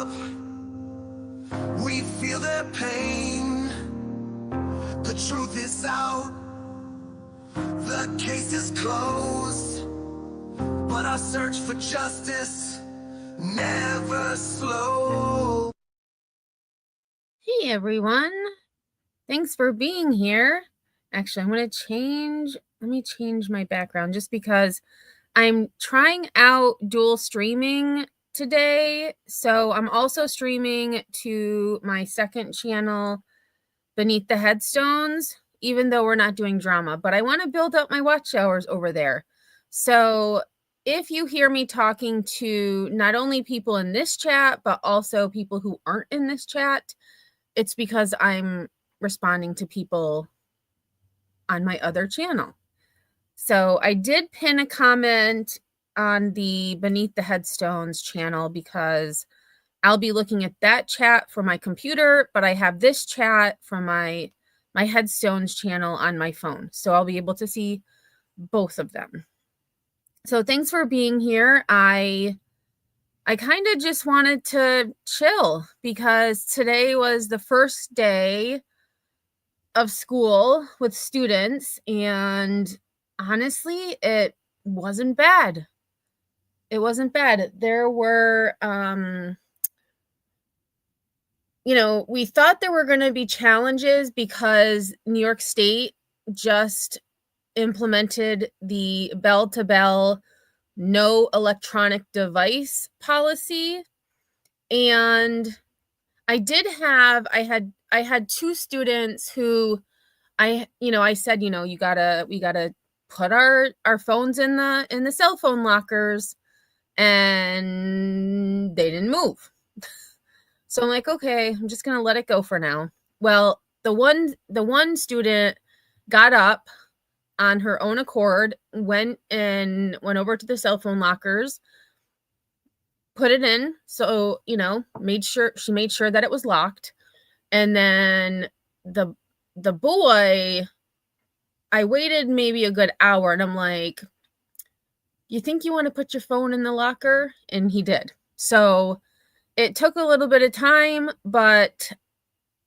up. We feel their pain. The truth is out. The case is closed. But our search for justice never slows. Hey everyone, thanks for being here. Actually, I'm going to let me change my background just because I'm trying out dual streaming today. So I'm also streaming to my second channel, Beneath the Headstones, even though we're not doing drama, but I want to build up my watch hours over there. So if you hear me talking to not only people in this chat, but also people who aren't in this chat, it's because I'm responding to people on my other channel. So I did pin a comment on the Beneath the Headstones channel because I'll be looking at that chat for my computer, but I have this chat from my Headstones channel on my phone. So I'll be able to see both of them. So thanks for being here. I kind of just wanted to chill because today was the first day of school with students, and honestly, it wasn't bad. It wasn't bad. There were, we thought there were going to be challenges because New York State just implemented the bell-to-bell no electronic device policy. And I had two students who I said, we gotta put our phones in the cell phone lockers, and they didn't move. So I'm like, okay, I'm just gonna let it go for now. Well, the one student got up on her own accord, went over to the cell phone lockers, put it in. So, made sure that it was locked. And then the boy, I waited maybe a good hour, and I'm like, you think you want to put your phone in the locker? And he did. So it took a little bit of time, but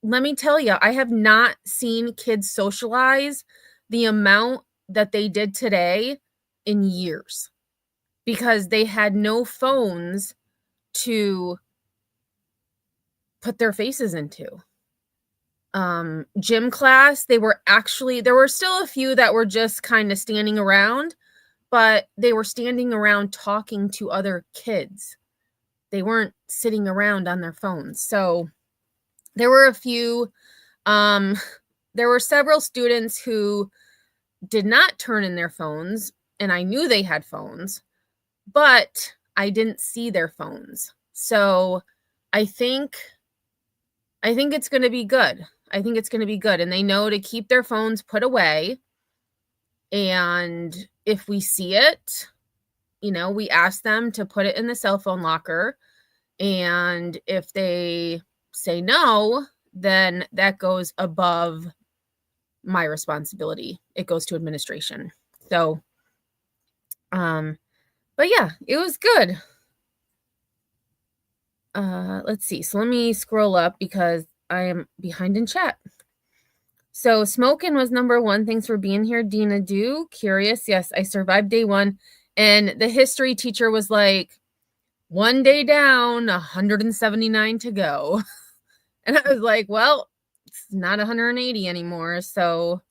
let me tell you, I have not seen kids socialize the amount that they did today in years because they had no phones to put their faces into. Gym class, there were still a few that were just kind of standing around, but they were standing around talking to other kids. They weren't sitting around on their phones. So there were a few, there were several students who did not turn in their phones, and I knew they had phones, but I didn't see their phones. So I think it's going to be good. I think it's going to be good. And they know to keep their phones put away. And if we see it, we ask them to put it in the cell phone locker. And if they say no, then that goes above my responsibility. It goes to administration. So, but yeah, it was good. Let's see. So let me scroll up because I am behind in chat. So Smokin' was number 1. Thanks for being here, Dina Do. Curious. Yes, I survived day 1. And the history teacher was like, 1 day down, 179 to go. And I was like, well, it's not 180 anymore. So,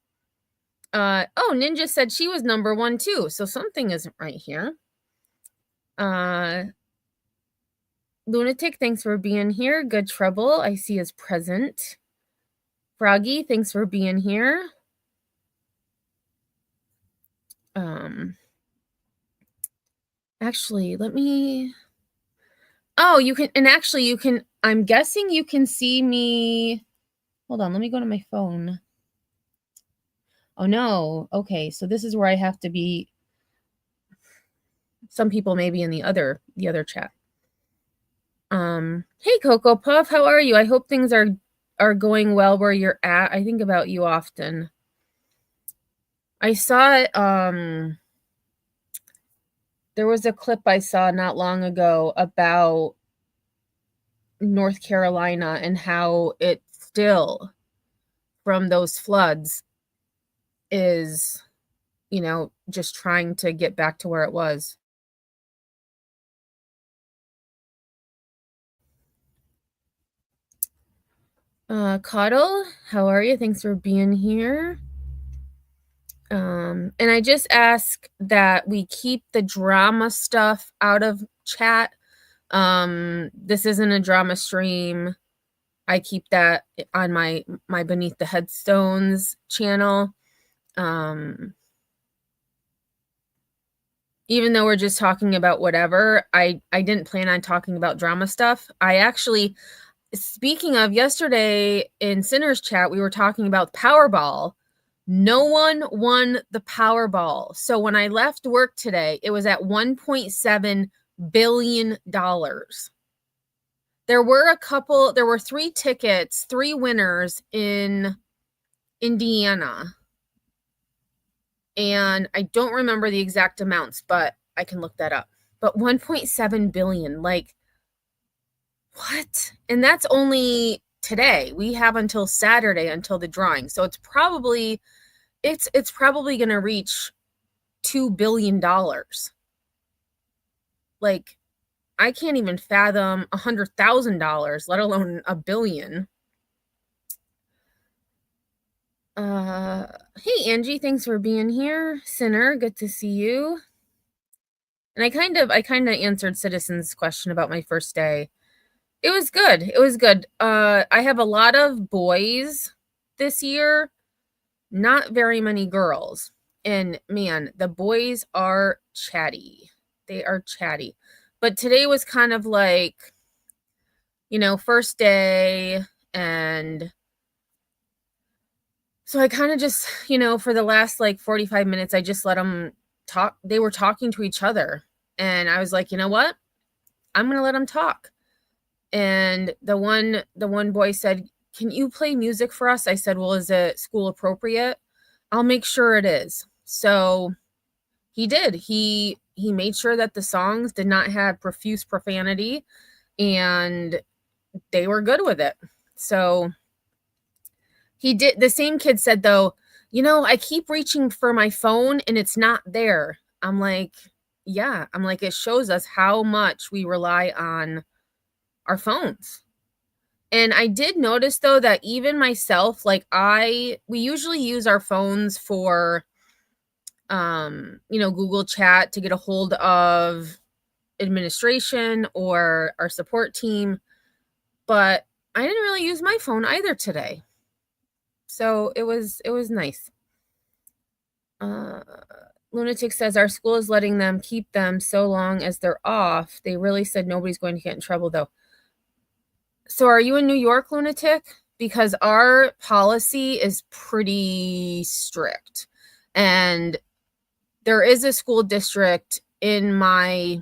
Ninja said she was number 1 too. So something isn't right here. Lunatic, thanks for being here. Good Trouble, I see is present. Froggy, thanks for being here. Actually, let me... Oh, you can, I'm guessing you can see me... Hold on, let me go to my phone. Oh, no. Okay, so this is where I have to be... Some people may be in the other chat. Hey, Cocoa Puff, how are you? I hope things are going well where you're at. I think about you often. I saw it, there was a clip I saw not long ago about North Carolina and how it still, from those floods, is, just trying to get back to where it was. Cuddle, how are you? Thanks for being here. And I just ask that we keep the drama stuff out of chat. This isn't a drama stream. I keep that on my Beneath the Headstones channel. Even though we're just talking about whatever, I didn't plan on talking about drama stuff. I actually, speaking of yesterday in Sinner's chat, we were talking about Powerball. No one won the Powerball. So when I left work today, it was at $1.7 billion. There were 3 tickets, 3 winners in Indiana. And I don't remember the exact amounts, but I can look that up. But 1.7 billion, like, what? And that's only today. We have until Saturday until the drawing. So it's probably going to reach $2 billion. Like, I can't even fathom $100,000, let alone $1 billion. Hey Angie, thanks for being here. Sinner, good to see you. And I kind of answered Citizen's question about my first day. It was good. It was good. I have a lot of boys this year, not very many girls. And man, the boys are chatty. They are chatty. But today was kind of like, first day. And so I kind of just, for the last like 45 minutes, I just let them talk. They were talking to each other. And I was like, you know what? I'm going to let them talk. And the one boy said, "Can you play music for us?" I said, "Well, is it school appropriate?" "I'll make sure it is." So he did. He made sure that the songs did not have profuse profanity, and they were good with it. So he did. The same kid said, though, "I keep reaching for my phone and it's not there." I'm like, yeah. I'm like, it shows us how much we rely on our phones. And I did notice, though, that even myself, like we usually use our phones for, Google Chat to get a hold of administration or our support team. But I didn't really use my phone either today. So it was nice. Lunatic says our school is letting them keep them so long as they're off. They really said nobody's going to get in trouble, though. So are you in New York, Lunatic? Because our policy is pretty strict. And there is a school district in my,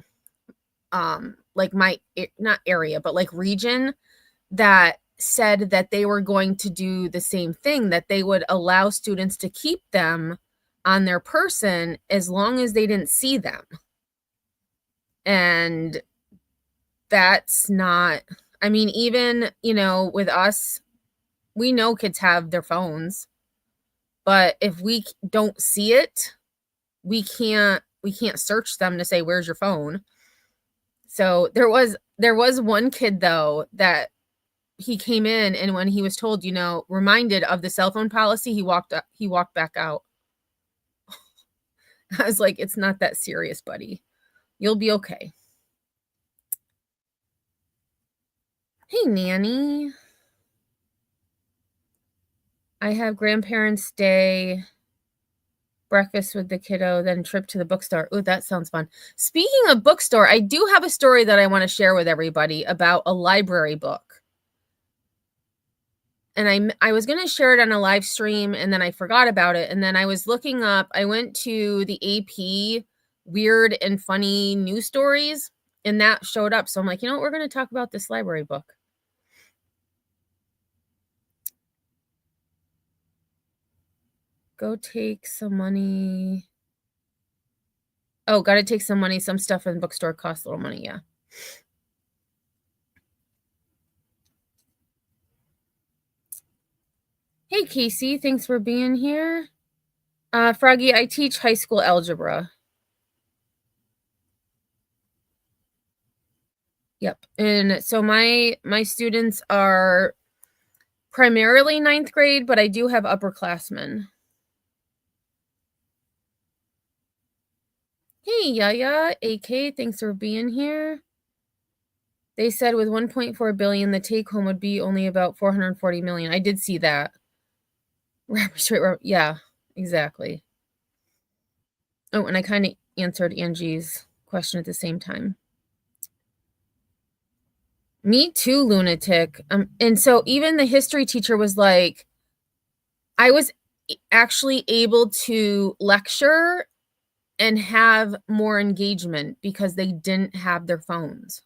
not area, but like region that said that they were going to do the same thing, that they would allow students to keep them on their person as long as they didn't see them. And that's not, I mean, even, with us, we know kids have their phones, but if we don't see it, we can't search them to say, "Where's your phone?" So there was one kid, though, that he came in, and when he was told, reminded of the cell phone policy, he walked back out. I was like, it's not that serious, buddy. You'll be okay. Hey, Nanny. I have grandparents' day, breakfast with the kiddo, then trip to the bookstore. Ooh, that sounds fun. Speaking of bookstore, I do have a story that I want to share with everybody about a library book. And I was going to share it on a live stream, and then I forgot about it. And then I was looking up, I went to the AP weird and funny news stories, and that showed up. So I'm like, we're going to talk about this library book. Go take some money. Oh, got to take some money. Some stuff in the bookstore costs a little money. Yeah. Hey, Casey, thanks for being here. Froggy, I teach high school algebra. Yep. And so my students are primarily ninth grade, but I do have upperclassmen. Hey, Yaya, AK, thanks for being here. They said with 1.4 billion, the take home would be only about 440 million. I did see that. Yeah, exactly. Oh, and I kind of answered Angie's question at the same time. Me too, lunatic. And so even the history teacher was like, I was actually able to lecture and have more engagement because they didn't have their phones.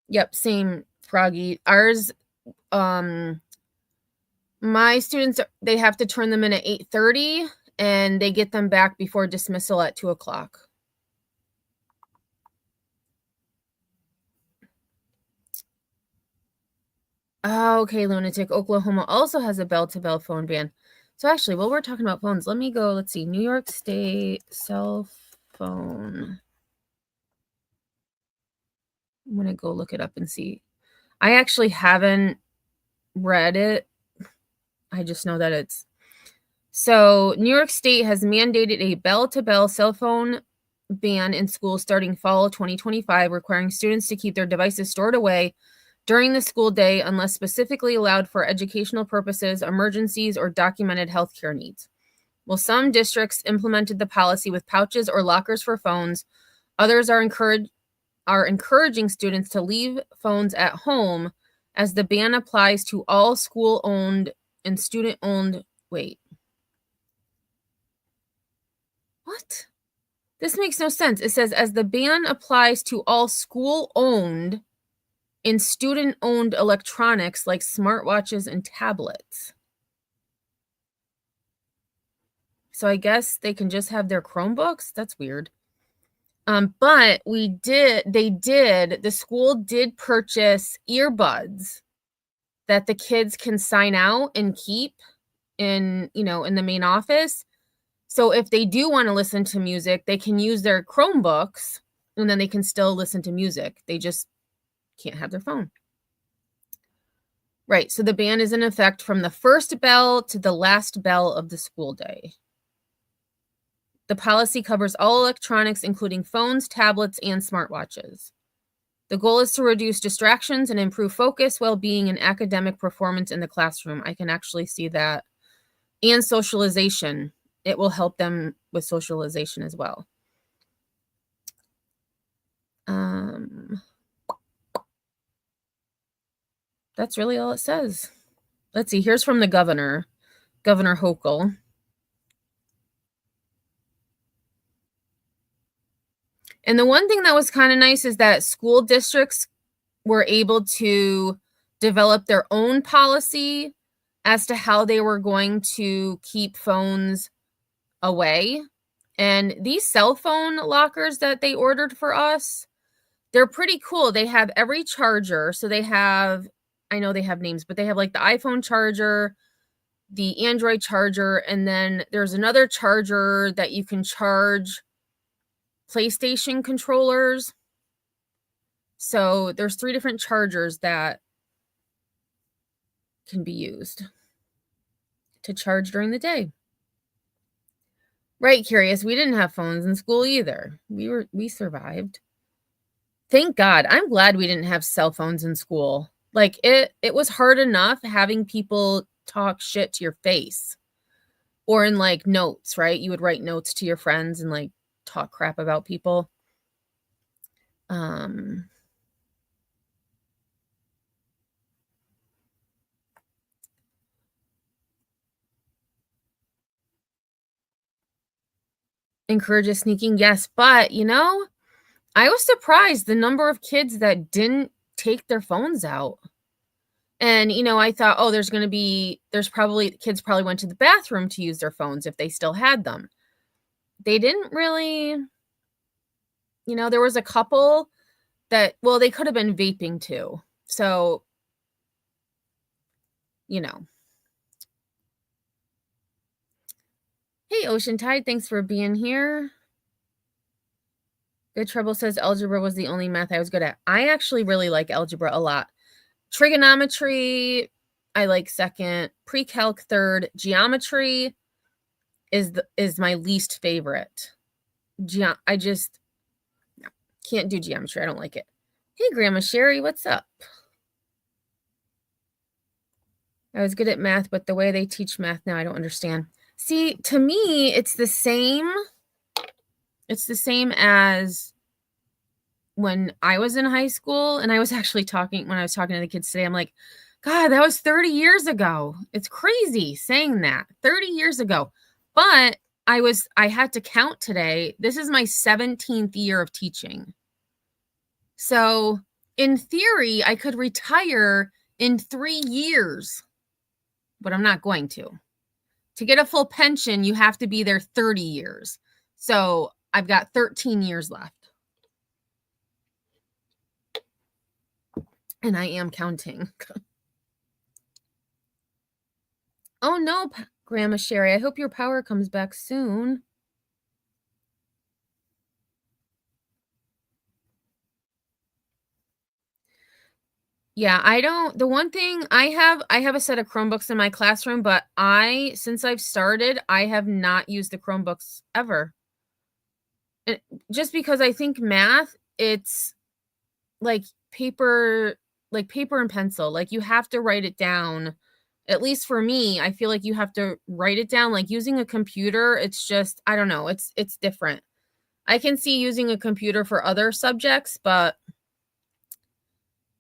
Yep, same, Froggy. Ours, my students, they have to turn them in at 8:30 and they get them back before dismissal at 2:00. Oh, okay, lunatic. Oklahoma also has a bell-to-bell phone ban. So actually, while we're talking about phones, let me go, let's see, New York State cell phone. I'm going to go look it up and see. I actually haven't read it. I just know that it's... So New York State has mandated a bell-to-bell cell phone ban in schools starting fall 2025, requiring students to keep their devices stored away during the school day unless specifically allowed for educational purposes, emergencies, or documented healthcare needs. While some districts implemented the policy with pouches or lockers for phones, others are encouraging students to leave phones at home as the ban applies to all school-owned and student-owned... Wait. What? This makes no sense. It says, as the ban applies to all school-owned and student-owned electronics like smartwatches and tablets. So I guess they can just have their Chromebooks? That's weird. But the school did purchase earbuds that the kids can sign out and keep in the main office. So if they do want to listen to music, they can use their Chromebooks and then they can still listen to music. They just can't have their phone. Right. So the ban is in effect from the first bell to the last bell of the school day. The policy covers all electronics, including phones, tablets, and smartwatches. The goal is to reduce distractions and improve focus, well-being, and academic performance in the classroom. I can actually see that. And socialization. It will help them with socialization as well. That's really all it says. Let's see. Here's from the governor, Governor Hochul. And the one thing that was kind of nice is that school districts were able to develop their own policy as to how they were going to keep phones away. And these cell phone lockers that they ordered for us, they're pretty cool. They have every charger. So they have, I know they have names, but they have like the iPhone charger, the Android charger, and then there's another charger that you can charge PlayStation controllers. So there's 3 different chargers that can be used to charge during the day. Right, Curious. We didn't have phones in school either. We survived. Thank God. I'm glad we didn't have cell phones in school. Like it was hard enough having people talk shit to your face. Or in like notes, right? You would write notes to your friends and like talk crap about people. Encourages sneaking, yes, but I was surprised the number of kids that didn't take their phones out. And I thought, oh, there's probably kids probably went to the bathroom to use their phones if they still had them. They didn't really. there was a couple that, well, they could have been vaping too. So, Hey, Ocean Tide, thanks for being here. Good Trouble says algebra was the only math I was good at. I actually really like algebra a lot. Trigonometry, I like second. Pre-calc third. Geometry is my least favorite. I just can't do geometry. I don't like it. Hey, Grandma Sherry, what's up? I was good at math, but the way they teach math now, I don't understand. See, to me, it's the same. It's the same as when I was in high school, and I was actually when I was talking to the kids today, I'm like, God, that was 30 years ago. It's crazy saying that 30 years ago. But I had to count today. This is my 17th year of teaching. So in theory, I could retire in 3 years, but I'm not going to. To get a full pension, you have to be there 30 years. So I've got 13 years left. And I am counting. Oh no, Grandma Sherry, I hope your power comes back soon. Yeah, the one thing I have a set of Chromebooks in my classroom, but since I've started, I have not used the Chromebooks ever. Just because I think math, it's like paper and pencil. Like you have to write it down. At least for me, I feel like you have to write it down. Like using a computer, it's just, I don't know, it's different. I can see using a computer for other subjects, but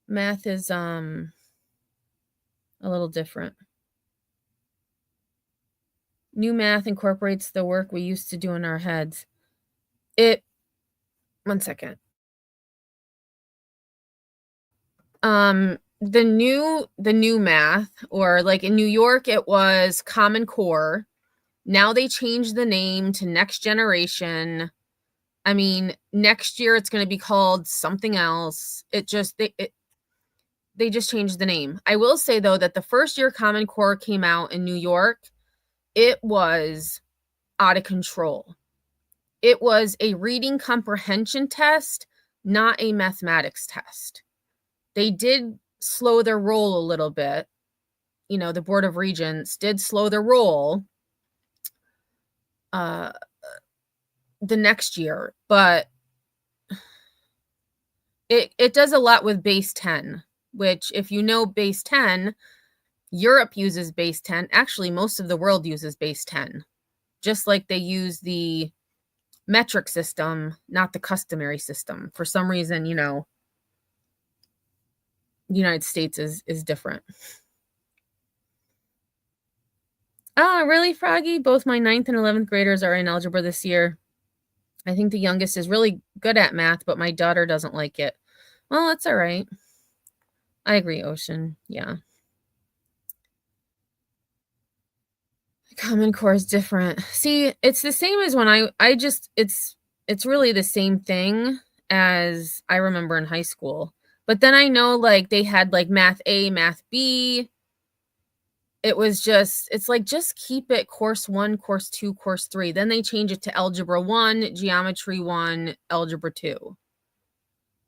math is a little different. New math incorporates the work we used to do in our heads. One second. The new math, or like in New York, it was Common Core. Now they changed the name to Next Generation. I mean, next year it's going to be called something else. They just changed the name. I will say though that the first year Common Core came out in New York, it was out of control. It was a reading comprehension test, not a mathematics test. They did slow their roll a little bit. The Board of Regents did slow their roll the next year, but it does a lot with base 10, which if you know base 10, Europe uses base 10. Actually, most of the world uses base 10, just like they use the metric system, not the customary system. For some reason, the United States is different. Oh, really, Froggy? Both my 9th and 11th graders are in algebra this year. I think the youngest is really good at math, but my daughter doesn't like it. Well, that's all right. I agree, Ocean. Yeah. Common Core is different. See, it's the same as when it's really the same thing as I remember in high school. But then I know like they had like math A, math B. It's like just keep it course 1, course 2, course 3. Then they change it to algebra 1, geometry 1, algebra 2.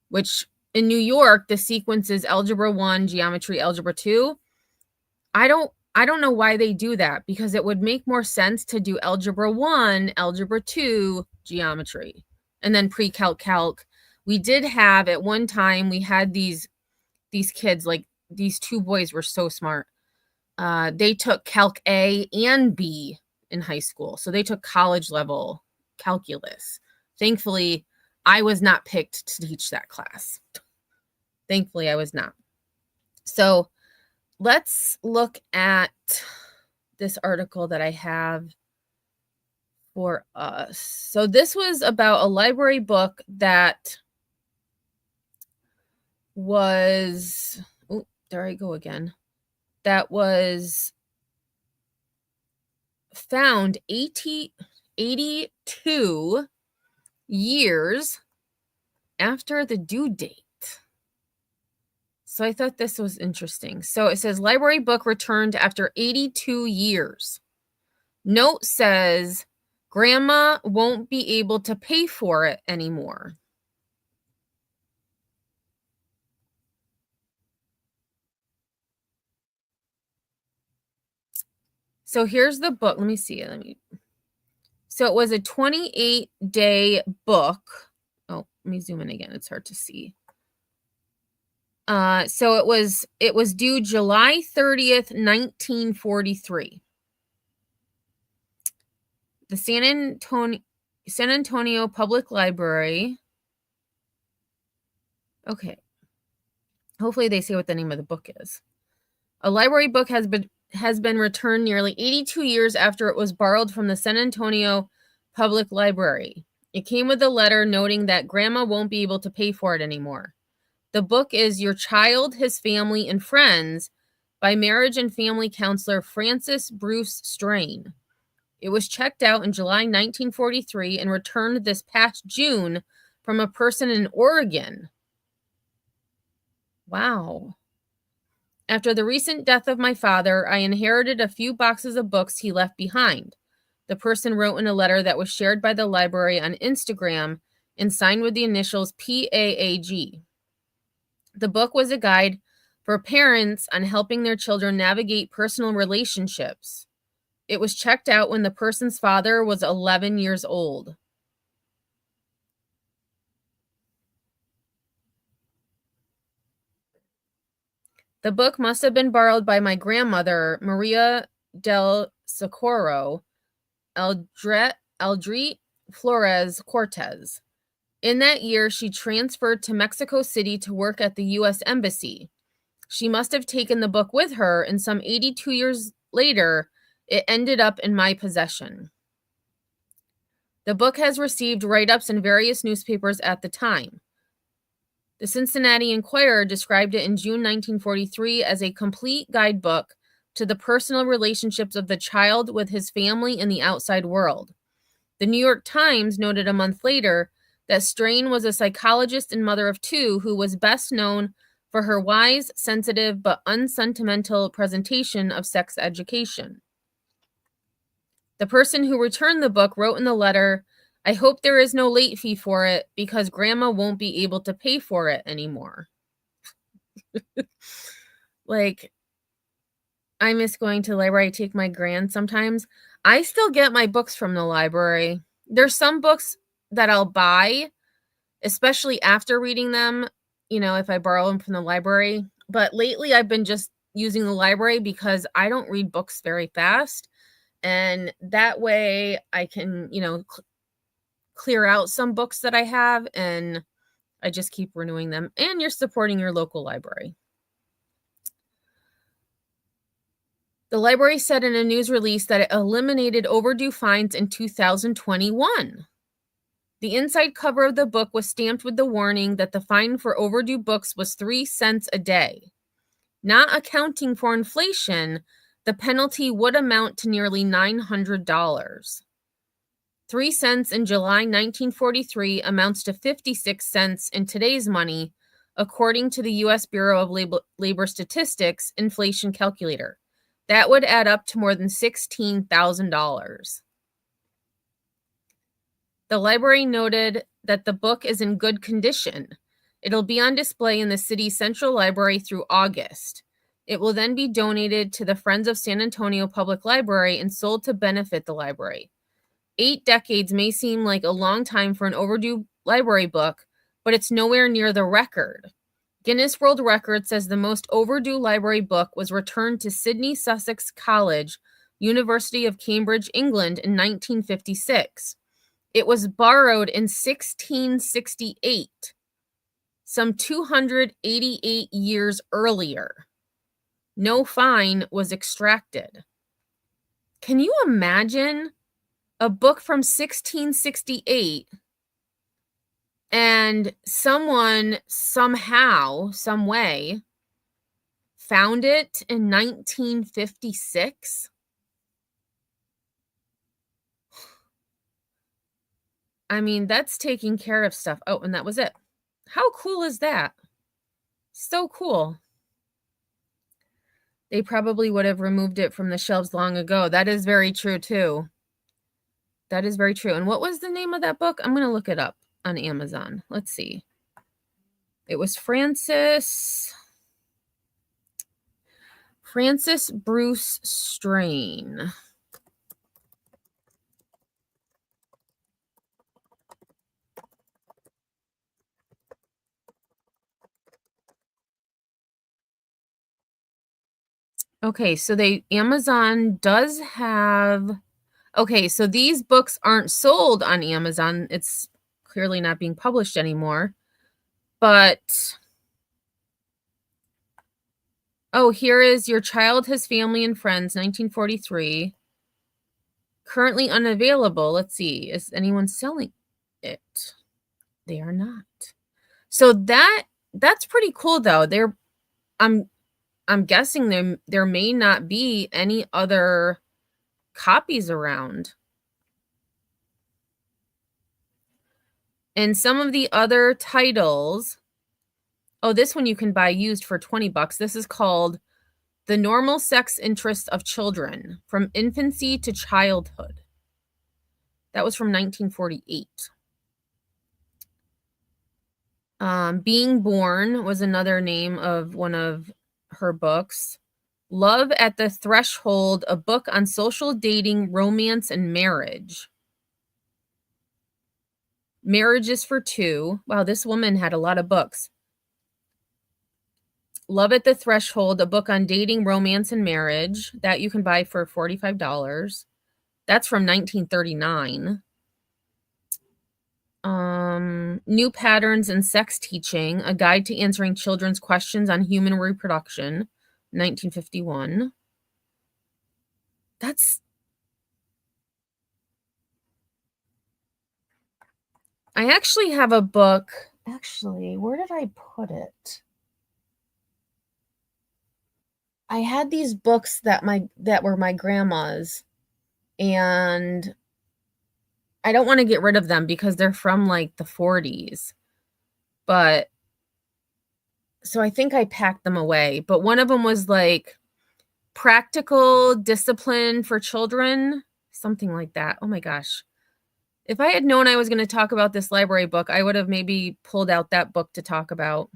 Which in New York, the sequence is algebra 1, geometry, algebra 2. I don't know why they do that, because it would make more sense to do algebra 1, algebra 2, geometry, and then pre-calc, calc. We did have at one time, we had these kids, like these 2 boys were so smart. They took calc A and B in high school. So they took college level calculus. Thankfully, I was not picked to teach that class. Thankfully, I was not. So let's look at this article that I have for us. So this was about a library book that was, oh, there I go again. That was found 82 years after the due date. So I thought this was interesting. So it says library book returned after 82 years. Note says grandma won't be able to pay for it anymore. So here's the book. Let me see. So it was a 28-day book. Oh, let me zoom in again. It's hard to see. So it was due July 30th, 1943. The San Antonio Public Library. Okay. Hopefully they say what the name of the book is. A library book has been returned nearly 82 years after it was borrowed from the San Antonio Public Library. It came with a letter noting that grandma won't be able to pay for it anymore. The book is Your Child, His Family, and Friends by marriage and family counselor Francis Bruce Strain. It was checked out in July 1943 and returned this past June from a person in Oregon. Wow. After the recent death of my father, I inherited a few boxes of books he left behind. The person wrote in a letter that was shared by the library on Instagram and signed with the initials PAAG. The book was a guide for parents on helping their children navigate personal relationships. It was checked out when the person's father was 11 years old. The book must have been borrowed by my grandmother, Maria del Socorro Aldrete Flores Cortez. In that year, she transferred to Mexico City to work at the U.S. Embassy. She must have taken the book with her, and some 82 years later, it ended up in my possession. The book has received write-ups in various newspapers at the time. The Cincinnati Enquirer described it in June 1943 as a complete guidebook to the personal relationships of the child with his family and the outside world. The New York Times noted a month later that Strain was a psychologist and mother of two who was best known for her wise, sensitive, but unsentimental presentation of sex education. The person who returned the book wrote in the letter, I hope there is no late fee for it because grandma won't be able to pay for it anymore. Like, I miss going to the library. I take my grand sometimes. I still get my books from the library. There's some books that I'll buy, especially after reading them, if I borrow them from the library. But lately I've been just using the library because I don't read books very fast. And that way I can, clear out some books that I have, and I just keep renewing them. And you're supporting your local library. The library said in a news release that it eliminated overdue fines in 2021. The inside cover of the book was stamped with the warning that the fine for overdue books was 3 cents a day. Not accounting for inflation, the penalty would amount to nearly $900. 3 cents in July 1943 amounts to 56 cents in today's money, according to the U.S. Bureau of Labor Statistics inflation calculator. That would add up to more than $16,000. The library noted that the book is in good condition. It'll be on display in the city's central library through August. It will then be donated to the Friends of San Antonio Public Library and sold to benefit the library. 8 decades may seem like a long time for an overdue library book, but it's nowhere near the record. Guinness World Record says the most overdue library book was returned to Sydney Sussex College, University of Cambridge, England in 1956. It was borrowed in 1668, some 288 years earlier. No fine was extracted. Can you imagine a book from 1668 and someone somehow, some way, found it in 1956? I mean, that's taking care of stuff. Oh, and that was it. How cool is that? So cool. They probably would have removed it from the shelves long ago. That is very true, too. That is very true. And what was the name of that book? I'm going to look it up on Amazon. Let's see. It was Francis Bruce Strain. Okay, so Amazon does have. Okay, so these books aren't sold on Amazon. It's clearly not being published anymore. But oh, here is Your Child, His Family and Friends, 1943. Currently unavailable. Let's see. Is anyone selling it? They are not. So that's pretty cool though. I'm guessing there may not be any other copies around. And some of the other titles, oh, this one you can buy used for $20. This is called The Normal Sex Interest of Children, From Infancy to Childhood. That was from 1948. Being Born was another name of one of her books. Love at the Threshold, a book on social dating, romance, and marriage. Marriage is for Two. Wow, this woman had a lot of books. Love at the Threshold, a book on dating, romance, and marriage. That you can buy for $45. That's from 1939. New Patterns in Sex Teaching, a guide to answering children's questions on human reproduction, 1951. I actually have a book. Actually, where did I put it? I had these books that were my grandma's, and I don't want to get rid of them because they're from like the 40s. But so I think I packed them away. But one of them was like Practical Discipline for Children, something like that. Oh my gosh. If I had known I was going to talk about this library book, I would have maybe pulled out that book to talk about.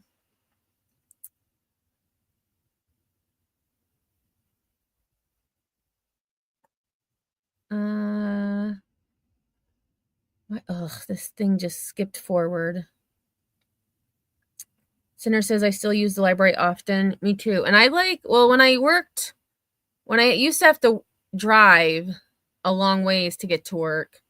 This thing just skipped forward. Sinner says I still use the library often. Me too. And when I used to have to drive a long ways to get to work,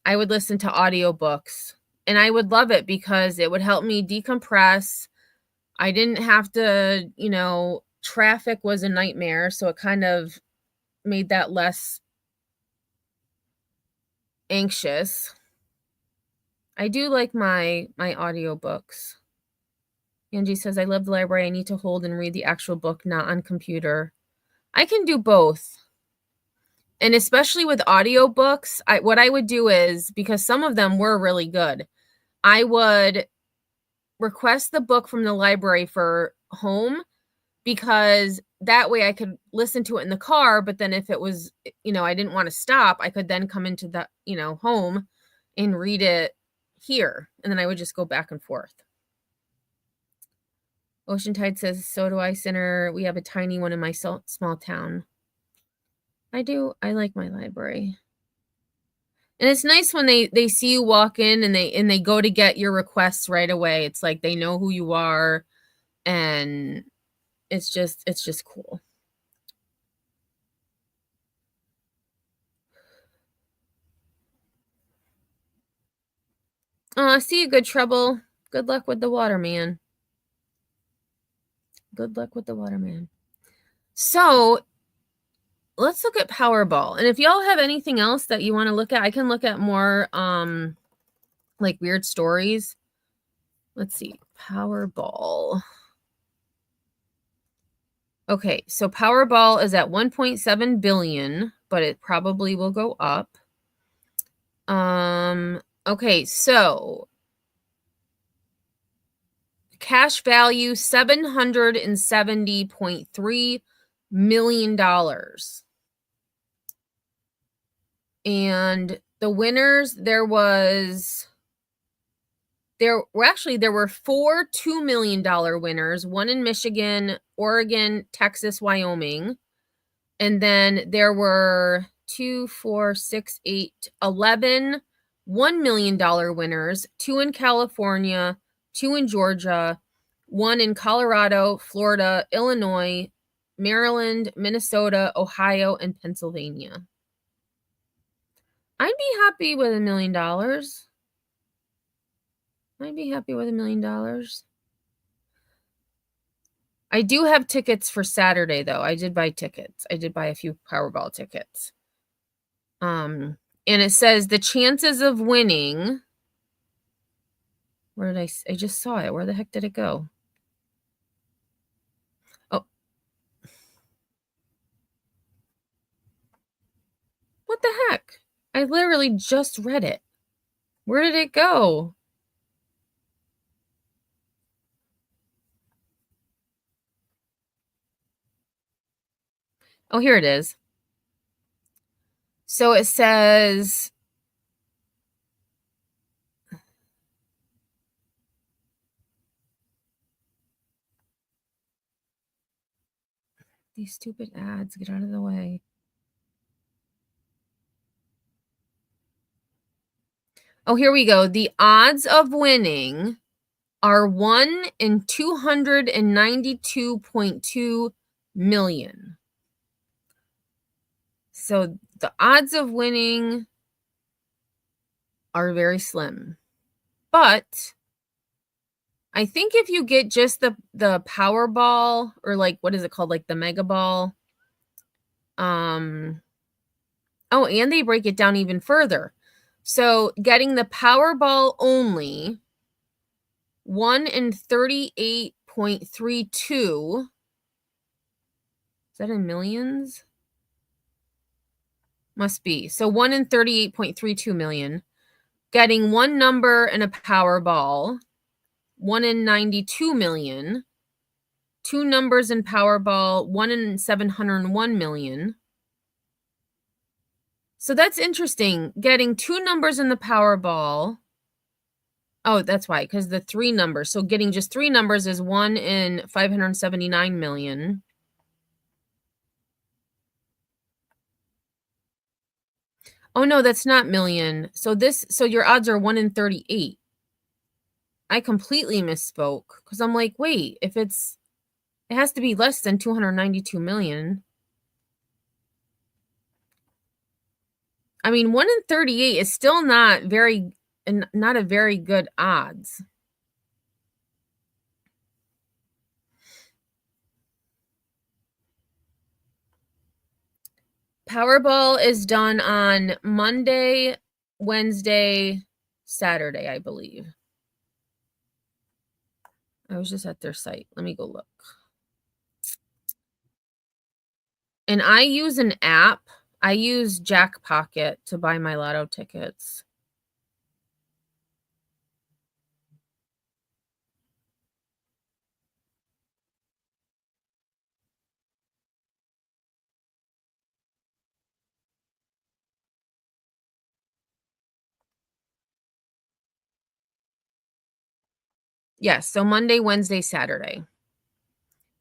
I would listen to audiobooks. And I would love it because it would help me decompress. I didn't have to, traffic was a nightmare. So it kind of made that less anxious. I do like my audiobooks. Angie says, I love the library. I need to hold and read the actual book, not on computer. I can do both. And especially with audiobooks, what I would do is, because some of them were really good, I would request the book from the library for home, because that way I could listen to it in the car. But then if it was, I didn't want to stop, I could then come into the, home and read it here. And then I would just go back and forth. Ocean Tide says, so do I, Sinner. We have a tiny one in my small town. I do. I like my library. And it's nice when they see you walk in and they go to get your requests right away. It's like they know who you are, and it's just cool. See you, Good Trouble. Good luck with the waterman. Good luck with the waterman. So let's look at Powerball. And if y'all have anything else that you want to look at, I can look at more like weird stories. Let's see. Powerball. Okay, so Powerball is at 1.7 billion, but it probably will go up. Okay, so cash value $770.3 million. And the winners, there were 4 $2 million winners, one in Michigan, Oregon, Texas, Wyoming. And then there were 2, 4, 6, 8, 11 $1 million winners, 2 in California, 2 in Georgia, 1 in Colorado, Florida, Illinois, Maryland, Minnesota, Ohio, and Pennsylvania. I'd be happy with $1 million. I'd be happy with $1 million. I do have tickets for Saturday, though. I did buy tickets. I did buy a few Powerball tickets. And it says the chances of winning. Where did I just saw it. Where the heck did it go? Oh. What the heck? I literally just read it. Where did it go? Oh, here it is. So it says these stupid ads, get out of the way. Oh, here we go. The odds of winning are 1 in 292.2 million. So the odds of winning are very slim. But I think if you get just the Powerball, or like, what is it called? Like the Mega Ball. Oh, and they break it down even further. So getting the Powerball only, 1 in 38.32. Is that in millions? Must be. So 1 in 38.32 million. Getting one number in a Powerball, 1 in 92 million. 2 numbers in Powerball, 1 in 701 million. So that's interesting. Getting 2 numbers in the Powerball. Oh, that's why, because the 3 numbers. So getting just 3 numbers is 1 in 579 million. Oh, no, that's not million. So your odds are 1 in 38. I completely misspoke because I'm like, wait, it has to be less than 292 million. I mean, 1 in 38 is still not a very good odds. Powerball is done on Monday, Wednesday, Saturday, I believe. I was just at their site. Let me go look. And I use an app. I use Jack Pocket to buy my lotto tickets. Yes, so Monday, Wednesday, Saturday.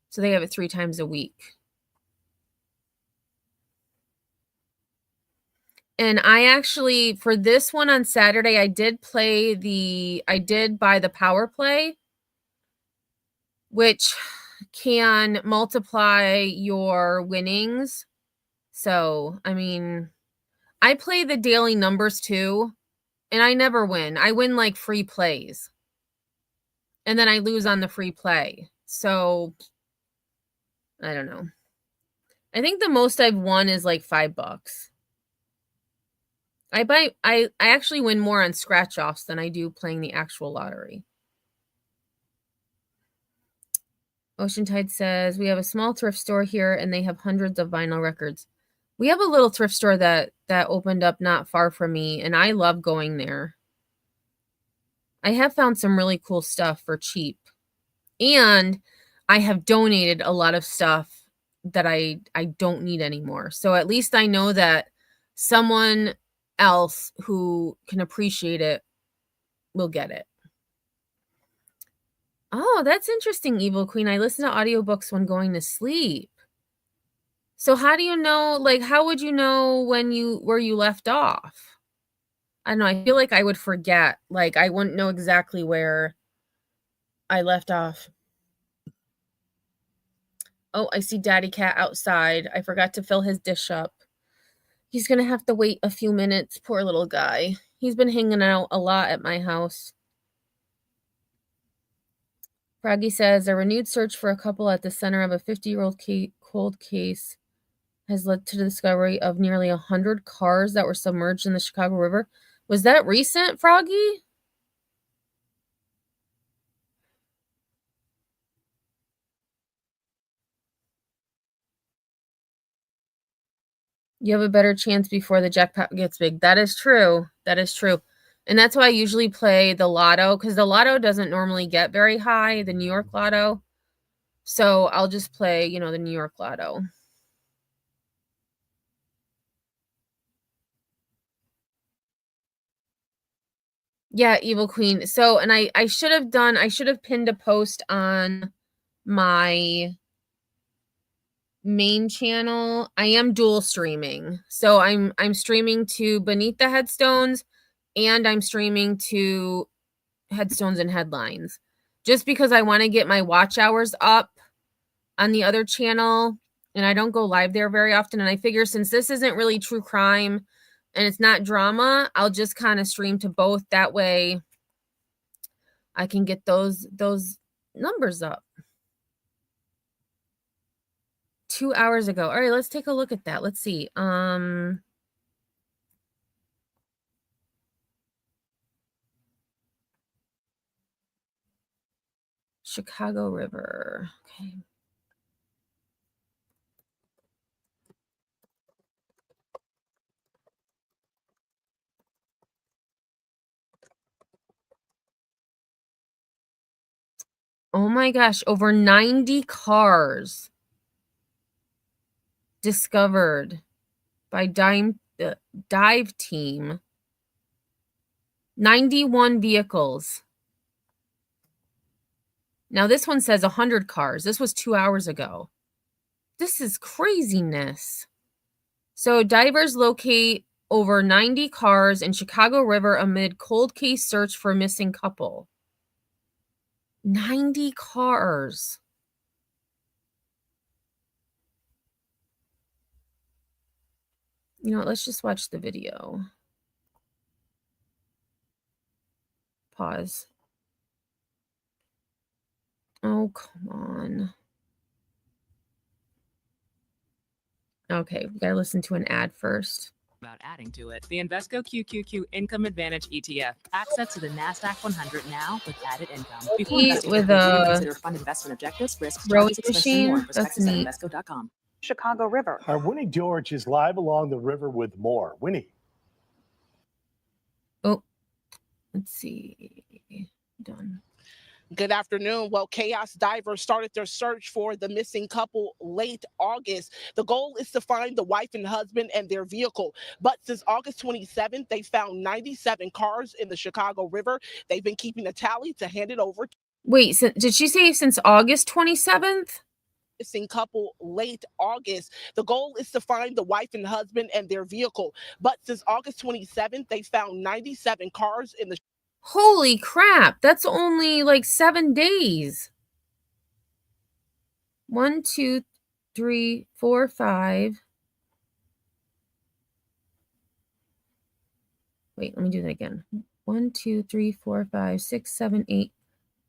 So they have it 3 times a week. And I actually, for this one on Saturday, I did buy the Power Play, which can multiply your winnings. So, I mean, I play the daily numbers too, and I never win. I win like free plays. And then I lose on the free play. So, I don't know. I think the most I've won is like $5. I actually win more on scratch offs than I do playing the actual lottery. Oceantide says, we have a small thrift store here and they have hundreds of vinyl records. We have a little thrift store that opened up not far from me, and I love going there. I have found some really cool stuff for cheap. And I have donated a lot of stuff that I don't need anymore. So at least I know that someone else who can appreciate it will get it. Oh, that's interesting, Evil Queen. I listen to audiobooks when going to sleep. So how do you know, like, how would you know where you left off? I don't know. I feel like I would forget. Like, I wouldn't know exactly where I left off. Oh, I see Daddy Cat outside. I forgot to fill his dish up. He's gonna have to wait a few minutes, poor little guy. He's been hanging out a lot at my house. Froggy says, a renewed search for a couple at the center of a 50-year-old cold case has led to the discovery of nearly 100 cars that were submerged in the Chicago River. Was that recent, Froggy? You have a better chance before the jackpot gets big. That is true. That is true. And that's why I usually play the lotto, because the lotto doesn't normally get very high, the New York lotto. So I'll just play, the New York lotto. Yeah, Evil Queen. So, and I should have pinned a post on my main channel. I am dual streaming. So I'm streaming to Beneath the Headstones, and I'm streaming to Headstones and Headlines. Just because I want to get my watch hours up on the other channel, and I don't go live there very often, and I figure since this isn't really true crime and it's not drama, I'll just kind of stream to both. That way I can get those numbers up. 2 hours ago. All right, let's take a look at that. Let's see. Chicago River. Okay. Oh my gosh, over 90 cars discovered by dive team. 91 vehicles. Now this one says 100 cars. This was 2 hours ago. This is craziness. So divers locate over 90 cars in Chicago River amid cold case search for missing couple. 90 cars. You know what? Let's just watch the video. Pause. Oh, come on. Okay, we gotta listen to an ad first. About adding to it. The Invesco QQQ Income Advantage ETF. Access to the NASDAQ 100 now with added income. Before investing, With consider fund investment objectives, risks, rowing charges, expenses, and more. machine. That's neat. Invesco.com. Chicago River. Our Winnie George is live along the river with more. Winnie. Oh, let's see. Done. Good afternoon. Well, Chaos Divers started their search for the missing couple late August. The goal is to find the wife and husband and their vehicle. But since August 27th, they found 97 cars in the Chicago River. They've been keeping a tally to hand it over. Wait, so did she say since August 27th? Missing couple late August. The goal is to find the wife and husband and their vehicle. But since August 27th, they found 97 cars in the Holy crap, that's only like 7 days. 1, 2, 3, 4, 5. Wait, let me do that again. 1, 2, 3, 4, 5, 6, 7, 8.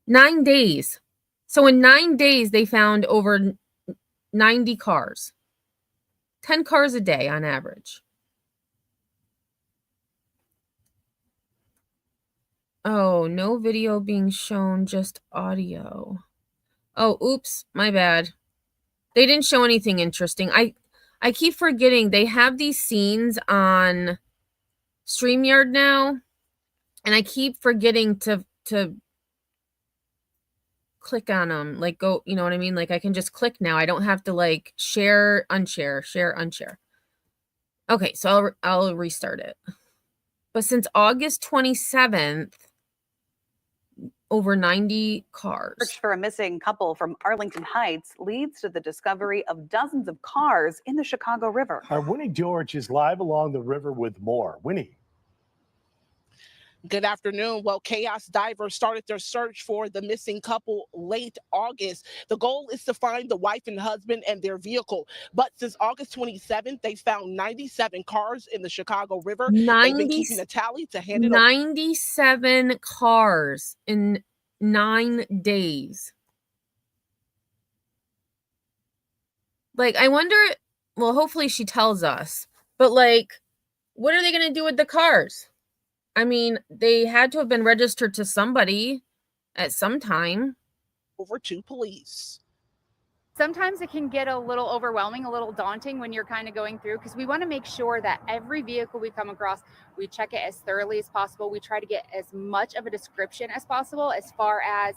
9 days. So in 9 days, they found over 90 cars. 10 cars a day on average. Oh, no video being shown, just audio. Oh, oops, my bad. They didn't show anything interesting. I keep forgetting they have these scenes on StreamYard now, and I keep forgetting to click on them, like go, you know what I mean? Like I can just click now. I don't have to like share, unshare, share, unshare. Okay, so I'll restart it. But since August 27th, over 90 cars. Search for a missing couple from Arlington Heights leads to the discovery of dozens of cars in the Chicago River. Our Winnie George is live along the river with more. Winnie. Good afternoon. Well, chaos divers started their search for the missing couple late August. The goal is to find the wife and husband and their vehicle. But since August 27th, they found 97 cars in the Chicago River. They've been keeping a tally to hand it over. 97 cars in 9 days. Like, I wonder, well, hopefully she tells us, but like, what are they going to do with the cars? I mean, they had to have been registered to somebody at some time. Over to police. Sometimes it can get a little overwhelming, a little daunting when you're kind of going through, because we want to make sure that every vehicle we come across, we check it as thoroughly as possible. We try to get as much of a description as possible as far as,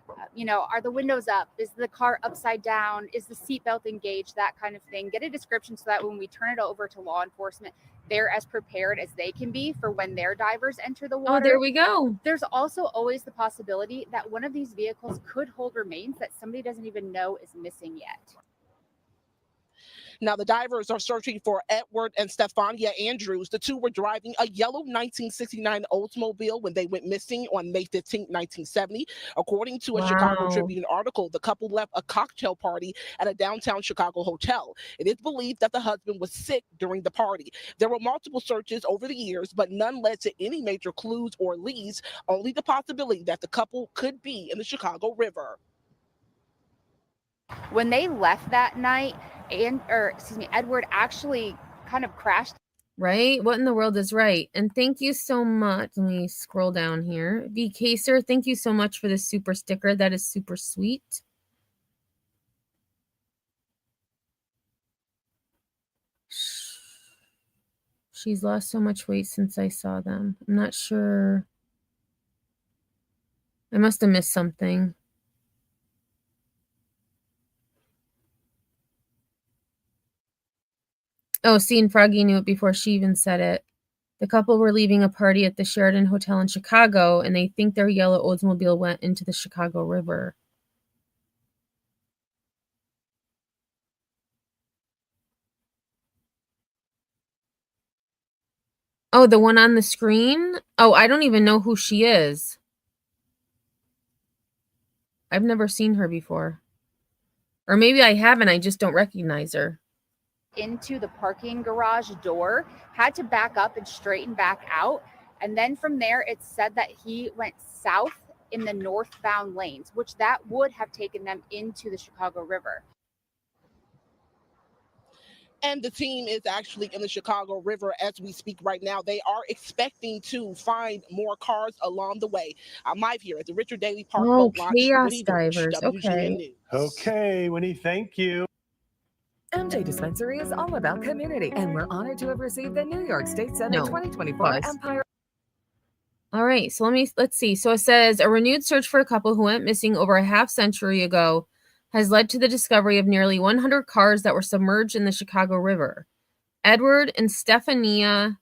are the windows up? Is the car upside down? Is the seatbelt engaged? That kind of thing. Get a description so that when we turn it over to law enforcement, they're as prepared as they can be for when their divers enter the water. Oh, there we go. There's also always the possibility that one of these vehicles could hold remains that somebody doesn't even know is missing yet. Now, the divers are searching for Edward and Stephania Andrews. The two were driving a yellow 1969 Oldsmobile when they went missing on May 15, 1970. According to a Chicago Tribune article, the couple left a cocktail party at a downtown Chicago hotel. It is believed that the husband was sick during the party. There were multiple searches over the years, but none led to any major clues or leads, only the possibility that the couple could be in the Chicago River. When they left that night, Edward actually kind of crashed. Right? What in the world is right? And thank you so much. Let me scroll down here. VK Sir, thank you so much for this super sticker. That is super sweet. She's lost so much weight since I saw them. I'm not sure. I must have missed something. Oh, see, and Froggy knew it before she even said it. The couple were leaving a party at the Sheraton Hotel in Chicago, and they think their yellow Oldsmobile went into the Chicago River. Oh, the one on the screen? Oh, I don't even know who she is. I've never seen her before. Or maybe I haven't, I just don't recognize her. Into the parking garage door, had to back up and straighten back out. And then from there, it said that he went south in the northbound lanes, which that would have taken them into the Chicago River. And the team is actually in the Chicago River as we speak right now. They are expecting to find more cars along the way. I'm live here at the Richard Daley Park Boat Launch. Chaos divers. WGN News. Okay, Winnie, thank you. MJ Dispensary is all about community, and we're honored to have received the New York State Senate 2024 Empire. All right, so let's see. So it says a renewed search for a couple who went missing over a half century ago has led to the discovery of nearly 100 cars that were submerged in the Chicago River. Edward and Stephania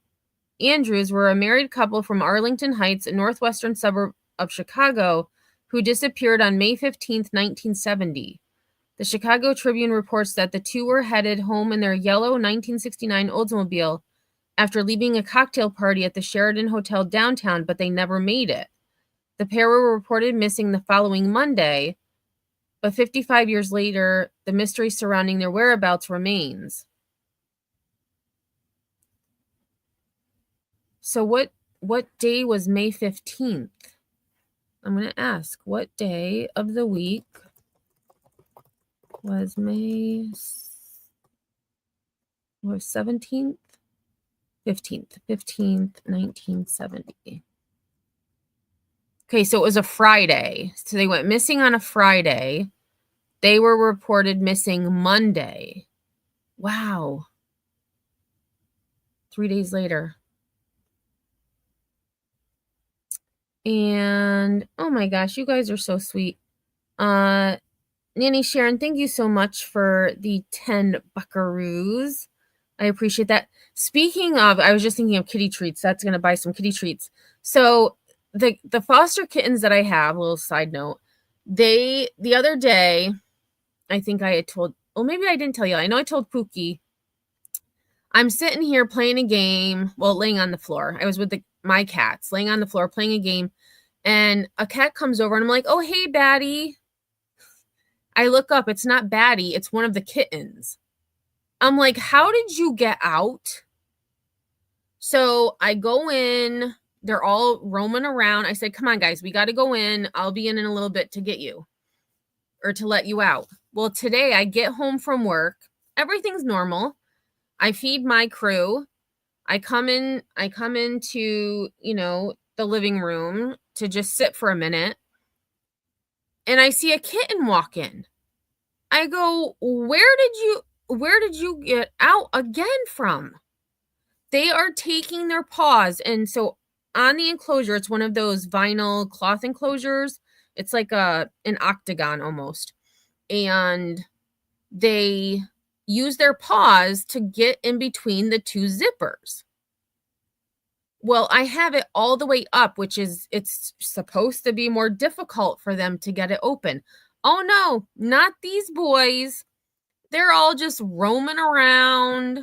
Andrews were a married couple from Arlington Heights, a northwestern suburb of Chicago, who disappeared on May 15, 1970. The Chicago Tribune reports that the two were headed home in their yellow 1969 Oldsmobile after leaving a cocktail party at the Sheraton Hotel downtown, but they never made it. The pair were reported missing the following Monday, but 55 years later, the mystery surrounding their whereabouts remains. So what day was May 15th? I'm going to ask, what day of the week was May 17th? 15th, 1970. Okay, so it was a Friday. So they went missing on a Friday. They were reported missing Monday. Wow. 3 days later. And, oh my gosh, you guys are so sweet. Nanny Sharon, thank you so much for the 10 buckaroos. I appreciate that. Speaking of, I was just thinking of kitty treats. That's going to buy some kitty treats. So the foster kittens that I have, a little side note, the other day, I think I had told, well, maybe I didn't tell you. I know I told Pookie, I'm sitting here playing a game, well, laying on the floor. I was with my cats, laying on the floor, playing a game, and a cat comes over, and I'm like, oh, hey, Batty. I look up, it's not Batty, it's one of the kittens. I'm like, how did you get out? So I go in, they're all roaming around. I said, come on, guys, we got to go in. I'll be in a little bit to get you or to let you out. Well, today I get home from work. Everything's normal. I feed my crew. I come into, the living room to just sit for a minute. And I see a kitten walk in. I go, where did you get out again from? They are taking their paws. And so on the enclosure, it's one of those vinyl cloth enclosures. It's like an octagon almost. And they use their paws to get in between the two zippers. Well, I have it all the way up, it's supposed to be more difficult for them to get it open. Oh no, not these boys. They're all just roaming around.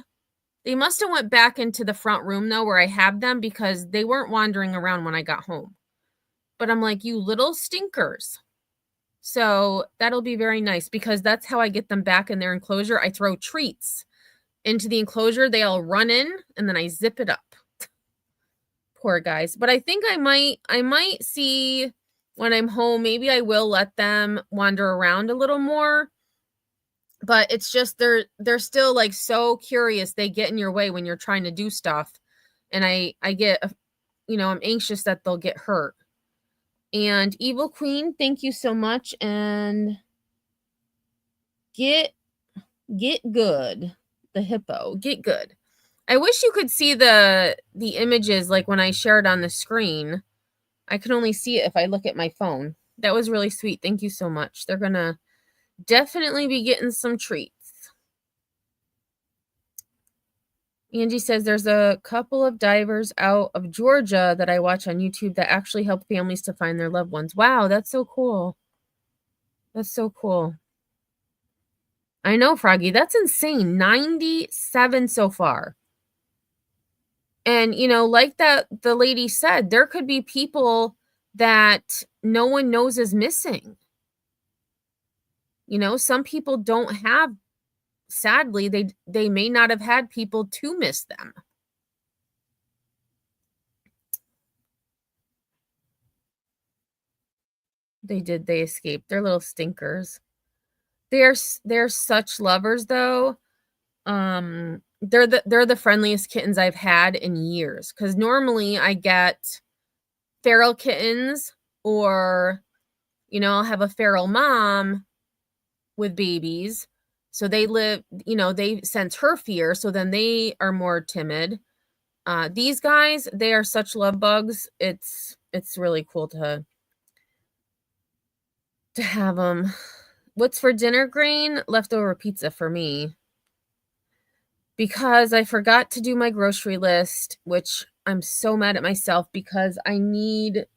They must have went back into the front room though, where I have them, because they weren't wandering around when I got home. But I'm like, you little stinkers. So that'll be very nice, because that's how I get them back in their enclosure. I throw treats into the enclosure. They all run in and then I zip it up. Poor guys. But I think I might see when I'm home, maybe I will let them wander around a little more. But it's just they're still like so curious. They get in your way when you're trying to do stuff. And I get, I'm anxious that they'll get hurt. And Evil Queen, thank you so much. And get good. The hippo, get good. I wish you could see the images like when I shared on the screen. I can only see it if I look at my phone. That was really sweet. Thank you so much. They're going to definitely be getting some treats. Angie says there's a couple of divers out of Georgia that I watch on YouTube that actually help families to find their loved ones. Wow, that's so cool. That's so cool. I know, Froggy. That's insane. 97 so far. And, like the lady said, there could be people that no one knows is missing. Some people don't have, sadly, they may not have had people to miss them. They did. They escaped. They're little stinkers. They're such lovers, though. They're the friendliest kittens I've had in years. Because normally I get feral kittens, or, I'll have a feral mom with babies. So they live, they sense her fear. So then they are more timid. These guys, they are such love bugs. It's really cool to have them. What's for dinner, Grain? Leftover pizza for me. Because I forgot to do my grocery list, which I'm so mad at myself, because I needed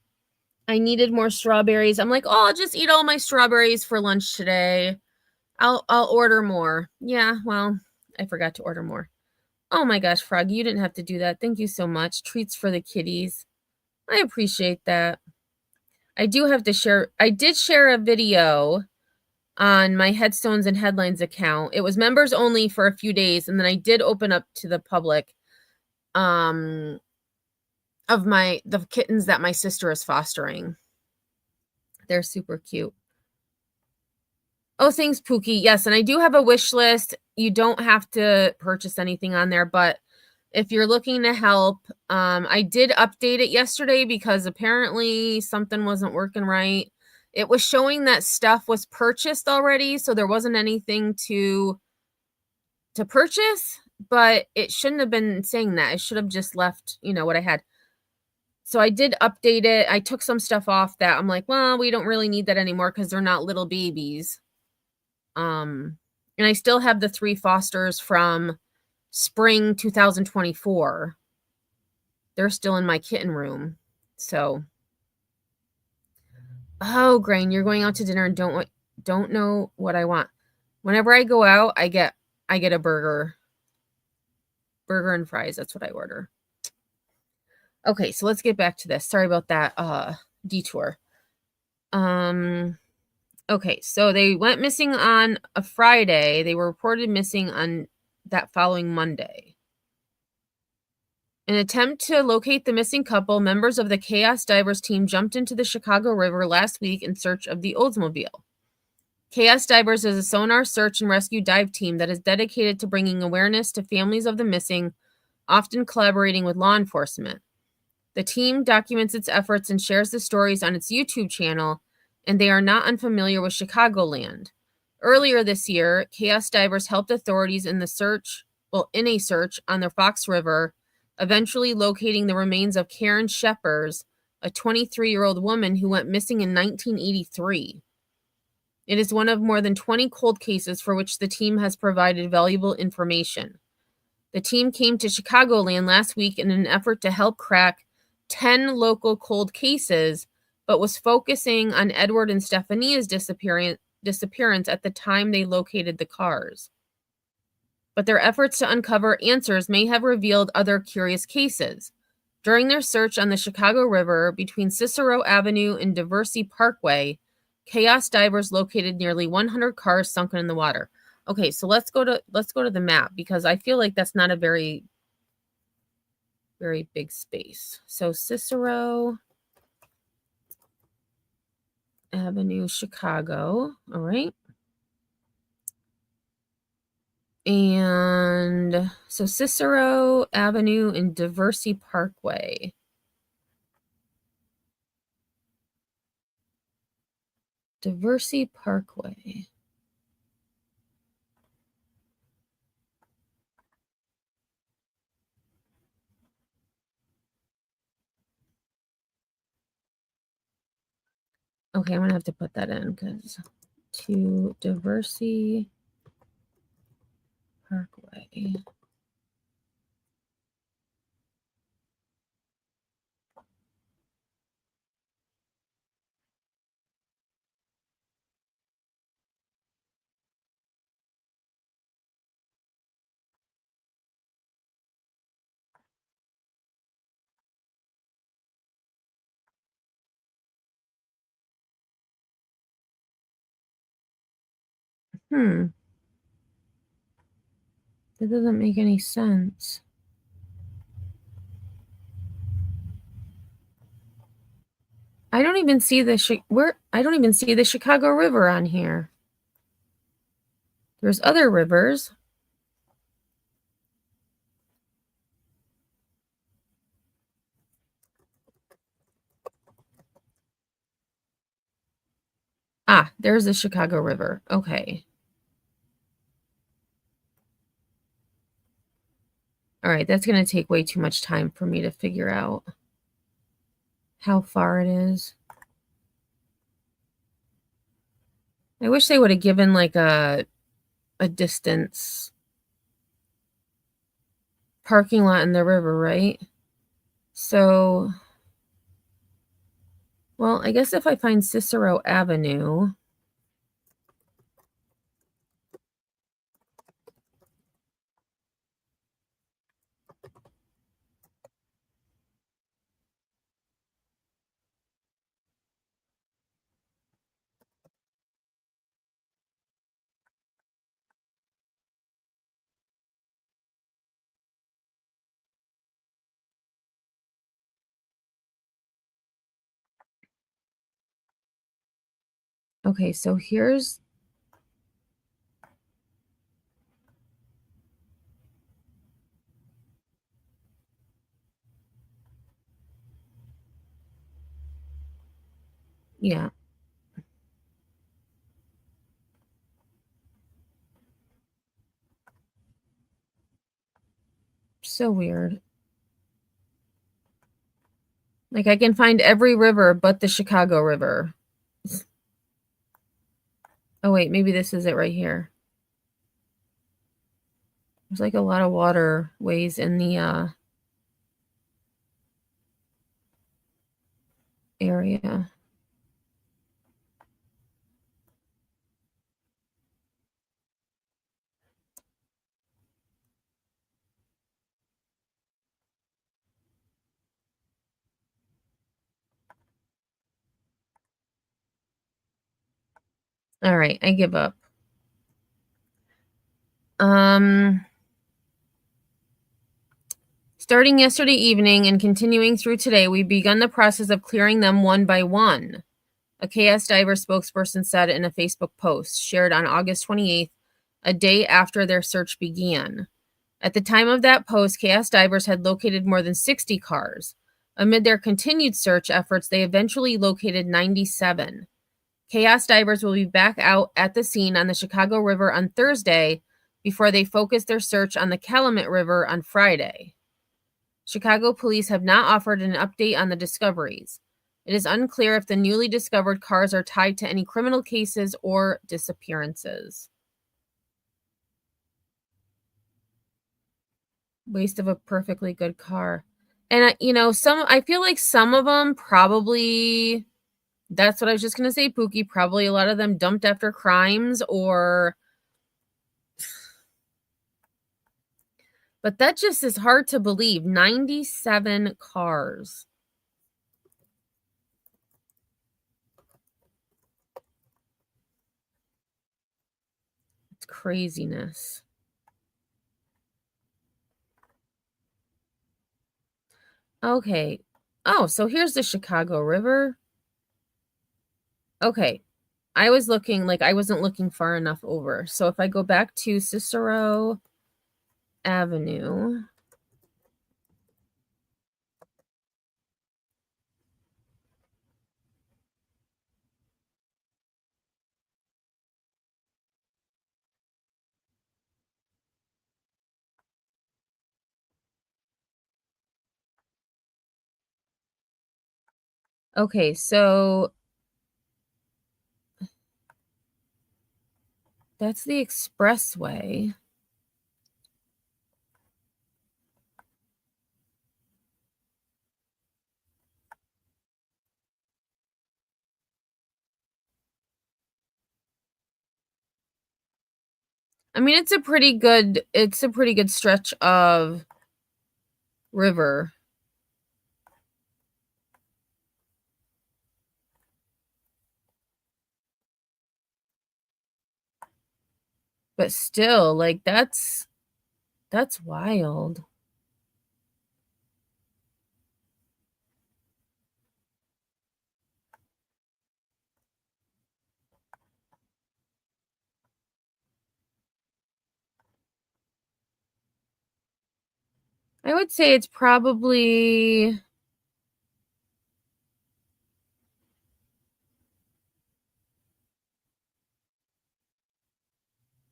more strawberries. I'm like, oh, I'll just eat all my strawberries for lunch today. I'll order more. Yeah, well, I forgot to order more. Oh my gosh, Frog, you didn't have to do that. Thank you so much. Treats for the kitties. I appreciate that. I do have to share. I did share a video on my Headstones and Headlines account. It was members only for a few days, and then I did open up to the public of the kittens that my sister is fostering. They're super cute. Oh, thanks, Pookie. Yes, and I do have a wish list. You don't have to purchase anything on there, but if you're looking to help, I did update it yesterday because apparently something wasn't working right. It was showing that stuff was purchased already, so there wasn't anything to purchase, but it shouldn't have been saying that. It should have just left, what I had. So I did update it. I took some stuff off that I'm like, well, we don't really need that anymore because they're not little babies. And I still have the 3 Fosters from spring 2024. They're still in my kitten room. So, oh, Grain, you're going out to dinner and don't know what I want. Whenever I go out, I get a burger and fries. That's what I order. Okay, so let's get back to this. Sorry about that detour. Okay, so they went missing on a Friday. They were reported missing on that following Monday. In an attempt to locate the missing couple, members of the Chaos Divers team jumped into the Chicago River last week in search of the Oldsmobile. Chaos Divers is a sonar search and rescue dive team that is dedicated to bringing awareness to families of the missing, often collaborating with law enforcement. The team documents its efforts and shares the stories on its YouTube channel, and they are not unfamiliar with Chicagoland. Earlier this year, Chaos Divers helped authorities in a search on the Fox River, eventually locating the remains of Karen Sheppers, a 23-year-old woman who went missing in 1983. It is one of more than 20 cold cases for which the team has provided valuable information. The team came to Chicagoland last week in an effort to help crack 10 local cold cases, but was focusing on Edward and Stephania's disappearance at the time they located the cars. But their efforts to uncover answers may have revealed other curious cases. During their search on the Chicago River between Cicero Avenue and Diversey Parkway, Chaos Divers located nearly 100 cars sunken in the water. Okay, so let's go to the map because I feel like that's not a very, very big space. So Cicero Avenue, Chicago. All right. And so Cicero Avenue and Diversey Parkway. Diversey Parkway. Okay, I'm going to have to put that in because to Diversey Parkway. That doesn't make any sense. I don't even see the Chicago River on here. There's other rivers. Ah, there's the Chicago River. Okay. All right, that's going to take way too much time for me to figure out how far it is. I wish they would have given like a distance parking lot in the river, right? So, well, I guess if I find Cicero Avenue, okay, so here's yeah. So weird. Like, I can find every river but the Chicago River. Oh, wait, maybe this is it right here. There's like a lot of waterways in the area. All right, I give up. Starting yesterday evening and continuing through today, we've begun the process of clearing them one by one, a KS Diver spokesperson said in a Facebook post shared on August 28th, a day after their search began. At the time of that post, KS Divers had located more than 60 cars. Amid their continued search efforts, they eventually located 97. KS Divers will be back out at the scene on the Chicago River on Thursday before they focus their search on the Calumet River on Friday. Chicago police have not offered an update on the discoveries. It is unclear if the newly discovered cars are tied to any criminal cases or disappearances. Waste of a perfectly good car. And I feel like some of them probably, that's what I was just going to say, Pookie, probably a lot of them dumped after crimes or, but that just is hard to believe. 97 cars. It's craziness. Okay. Oh, so here's the Chicago River. Okay. I was looking, like, I wasn't looking far enough over. So if I go back to Cicero Avenue. Okay, so that's the expressway. I mean, it's a pretty good stretch of river. But still, like, that's wild. I would say it's probably,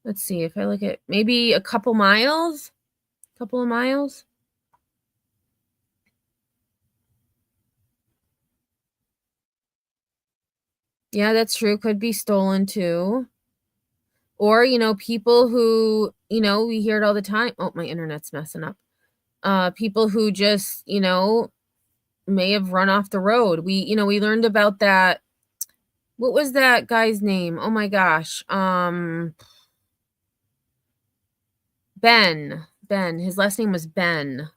let's see, if I look at maybe a couple of miles. Yeah, that's true. Could be stolen too. Or, people who, we hear it all the time. Oh, my internet's messing up. People who just, may have run off the road. We learned about that. What was that guy's name? Oh my gosh. Ben. His last name was Ben.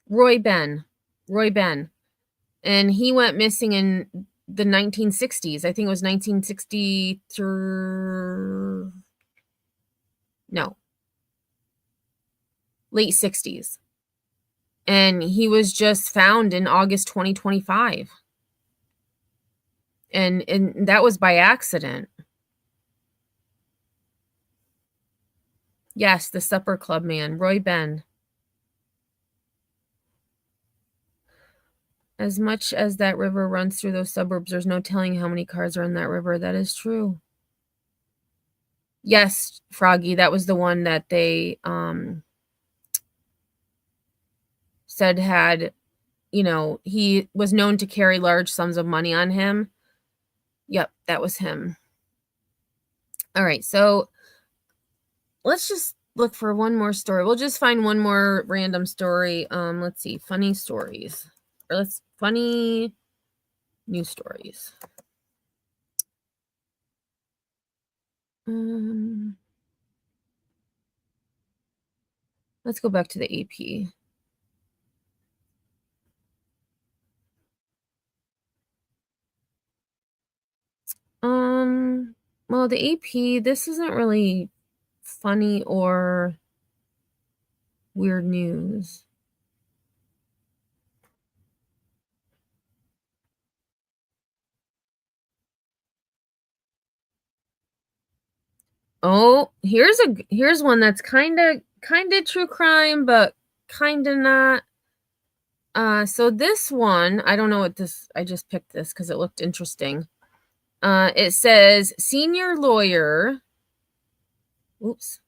Roy Ben. And he went missing in the 1960s. I think it was 1963. No. Late 60s. And he was just found in August 2025. And that was by accident. Yes, the Supper Club man, Roy Ben. As much as that river runs through those suburbs, there's no telling how many cars are in that river. That is true. Yes, Froggy, that was the one that they said had, he was known to carry large sums of money on him. Yep, that was him. All right, so let's just look for one more story. We'll just find one more random story. Let's see, funny stories. Or funny news stories. Let's go back to the AP. Well, the AP, this isn't really funny or weird news. Oh, here's one that's kind of true crime, but kind of not. So this one, I don't know what this, I just picked this because it looked interesting. It says senior lawyer. Oops.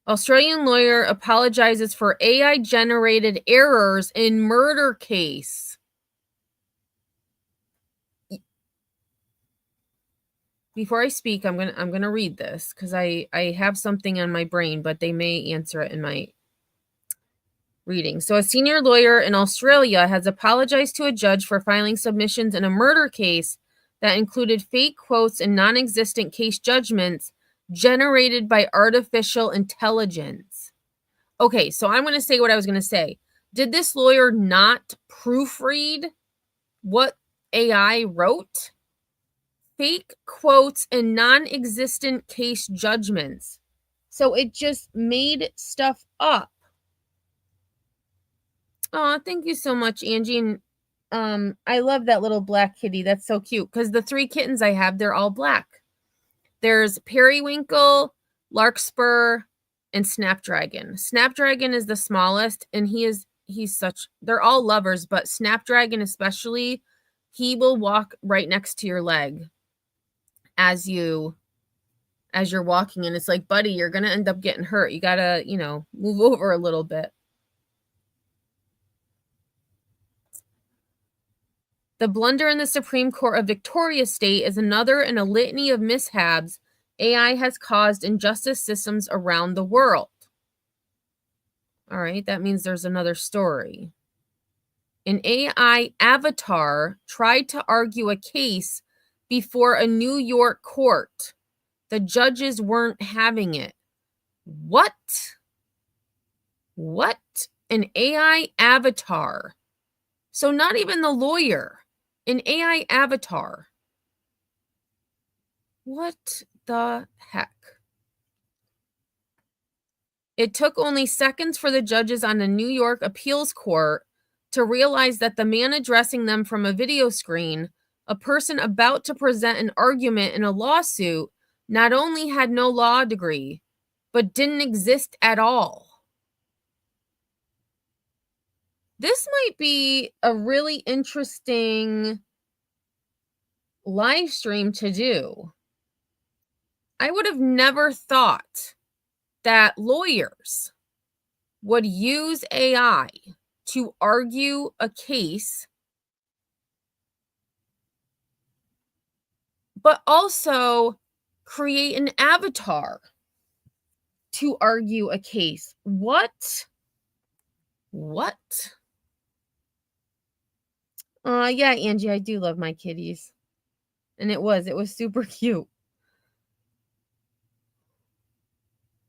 Australian lawyer apologizes for AI generated errors in murder case. Before I speak, I'm gonna read this because I have something on my brain, but they may answer it in my reading. So a senior lawyer in Australia has apologized to a judge for filing submissions in a murder case that included fake quotes and non-existent case judgments generated by artificial intelligence. Okay, so I'm going to say what I was going to say. Did this lawyer not proofread what AI wrote? Fake quotes and non-existent case judgments. So it just made stuff up. Oh, thank you so much, Angie. And I love that little black kitty. That's so cute. Because the 3 kittens I have, they're all black. There's Periwinkle, Larkspur, and Snapdragon. Snapdragon is the smallest, and they're all lovers, but Snapdragon especially, he will walk right next to your leg as you're walking, and it's like, buddy, you're gonna end up getting hurt. You gotta, move over a little bit. The blunder in the Supreme Court of Victoria State is another in a litany of mishaps AI has caused in justice systems around the world. All right, that means there's another story. An AI avatar tried to argue a case before a New York court. The judges weren't having it. What? An AI avatar. So not even the lawyer. An AI avatar. What the heck? It took only seconds for the judges on the New York appeals court to realize that the man addressing them from a video screen, a person about to present an argument in a lawsuit, not only had no law degree, but didn't exist at all. This might be a really interesting live stream to do. I would have never thought that lawyers would use AI to argue a case, but also create an avatar to argue a case. What? Yeah, Angie, I do love my kitties. And it was super cute.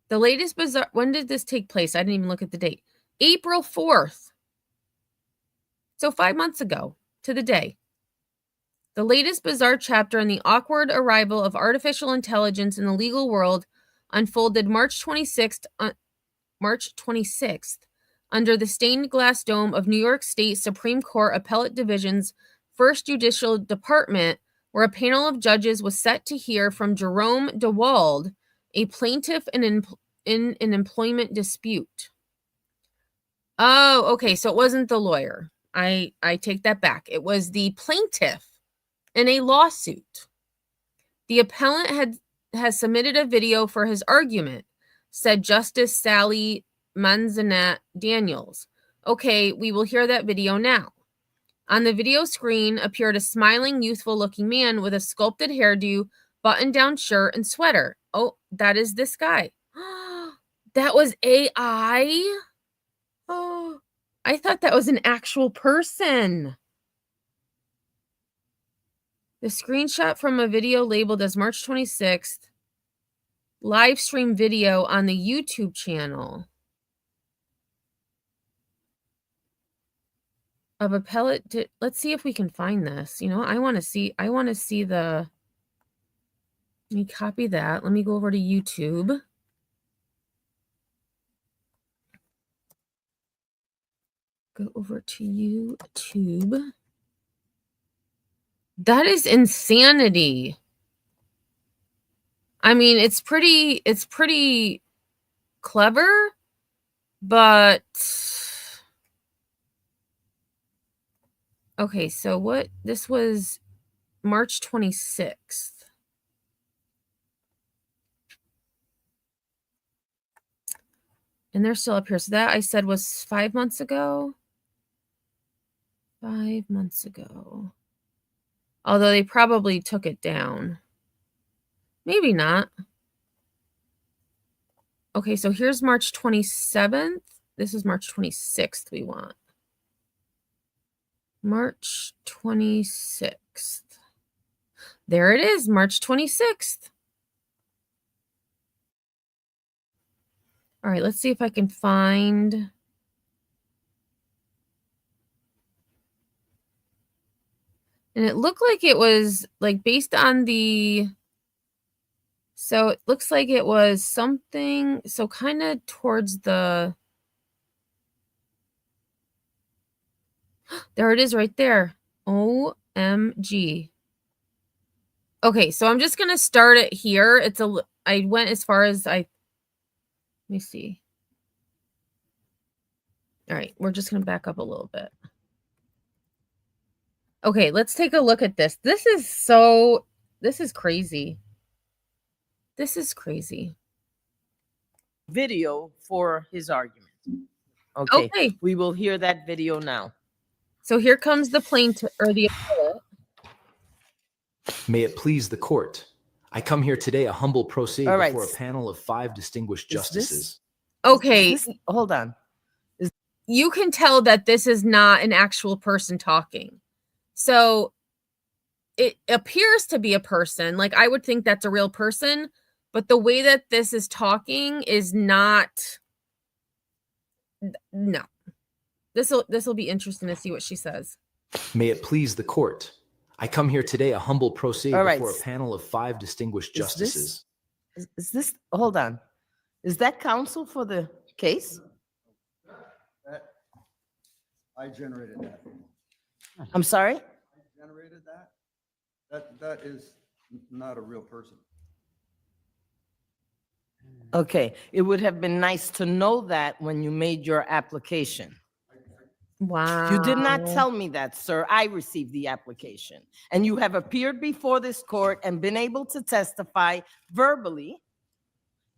The latest bizarre, when did this take place? I didn't even look at the date. April 4th. So 5 months ago to the day. The latest bizarre chapter in the awkward arrival of artificial intelligence in the legal world unfolded March 26th under the stained glass dome of New York State Supreme Court Appellate Division's First Judicial Department, where a panel of judges was set to hear from Jerome DeWald, a plaintiff in an employment dispute. Oh, okay, so it wasn't the lawyer. I take that back. It was the plaintiff in a lawsuit. The appellant has submitted a video for his argument, said Justice Sally Manzanet Daniels. Okay, we will hear that video now. On the video screen appeared a smiling, youthful-looking man with a sculpted hairdo, button-down shirt, and sweater. Oh, that is this guy. That was AI? Oh, I thought that was an actual person. The screenshot from a video labeled as March 26th, live stream video on the YouTube channel of a pellet. Let's see if we can find this. You know, I want to see the, let me copy that. Let me go over to YouTube. Go over to YouTube. That is insanity. I mean, it's pretty clever, but okay, so this was March 26th. And they're still up here. So that I said was 5 months ago. 5 months ago. Although they probably took it down. Maybe not. Okay, so here's March 27th. This is March 26th we want. March 26th. There it is, March 26th. All right, let's see if I can find. And it looked like it was like based on the, so it looks like it was something, so kind of towards the, there it is right there. OMG. Okay, so I'm just going to start it here. I went as far as let me see. All right, we're just going to back up a little bit. Okay, let's take a look at this. This is crazy. This is crazy. Video for his argument. Okay. We will hear that video now. So here comes the plaintiff or the appellate. May it please the court. I come here today a humble pro se before a panel of 5 distinguished justices. Okay. Hold on. You can tell that this is not an actual person talking. So it appears to be a person. Like I would think that's a real person, but the way that this is talking is not. No. This will be interesting to see what she says. May it please the court. I come here today a humble pro se before a panel of 5 distinguished justices. Is this hold on. Is that counsel for the case? I generated that. I'm sorry? I generated that. That is not a real person. Okay. It would have been nice to know that when you made your application. Wow. You did not tell me that, sir. I received the application. And you have appeared before this court and been able to testify verbally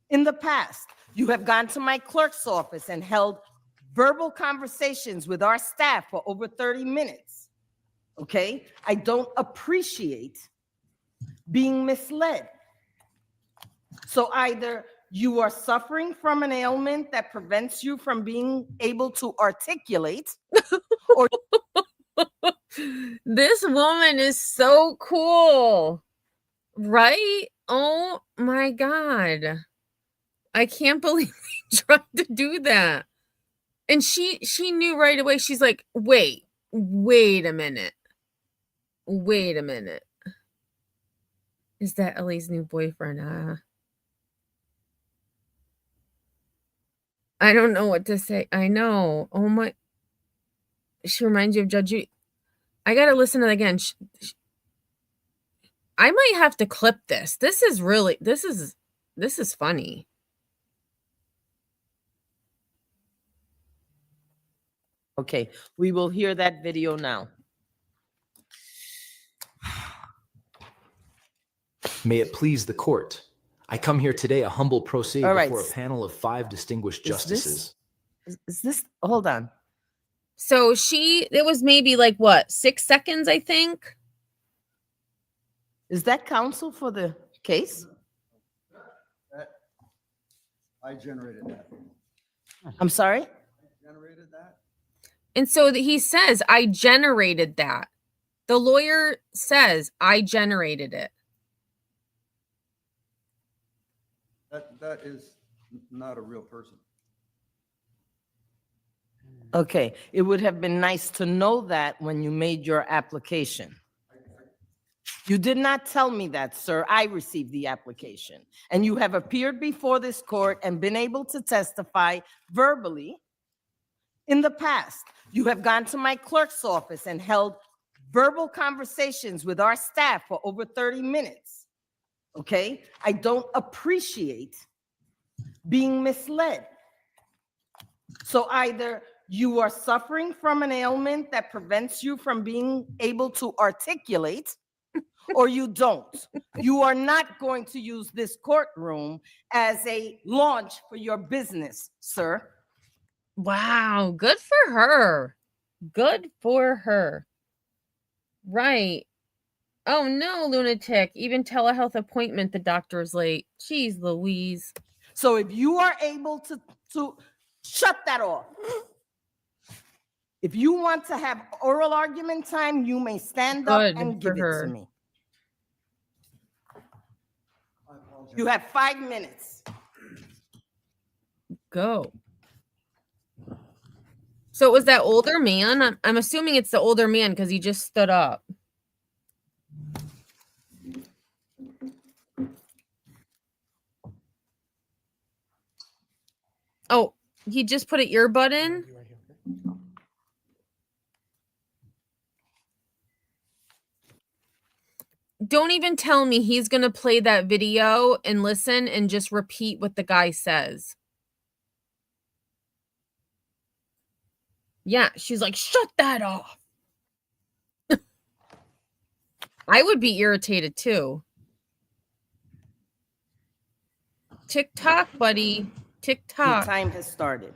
in the past. You have gone to my clerk's office and held verbal conversations with our staff for over 30 minutes. Okay? I don't appreciate being misled. So either you are suffering from an ailment that prevents you from being able to articulate, or this woman is so cool, right? Oh my God. I can't believe he tried to do that. And she knew right away. She's like, wait a minute. Wait a minute. Is that Ellie's new boyfriend? I don't know what to say. I know. Oh my. She reminds you of Judge Judy. I got to listen to it again. I might have to clip this. This is funny. Okay, we will hear that video now. May it please the court. I come here today a humble pro se All right. before a panel of 5 distinguished justices. Is this, hold on. So it was maybe like what, 6 seconds, I think. Is that counsel for the case? I generated that. I'm sorry? I generated that. And so he says, I generated that. The lawyer says, I generated it. That is not a real person. Okay, it would have been nice to know that when you made your application. You did not tell me that, sir. I received the application. And you have appeared before this court and been able to testify verbally in the past. You have gone to my clerk's office and held verbal conversations with our staff for over 30 minutes. Okay? I don't appreciate being misled. So either you are suffering from an ailment that prevents you from being able to articulate, or you don't. You are not going to use this courtroom as a launch for your business, sir. Wow, good for her. Good for her. Right. Oh no, lunatic. Even telehealth appointment, the doctor is late. Jeez Louise. So if you are able to shut that off. If you want to have oral argument time, you may stand up and give it to me. You have 5 minutes. Go. So it was that older man? I'm assuming it's the older man because he just stood up. Oh, he just put an earbud in? Don't even tell me he's going to play that video and listen and just repeat what the guy says. Yeah, she's like, shut that off. I would be irritated too. TikTok, buddy. TikTok. Your time has started.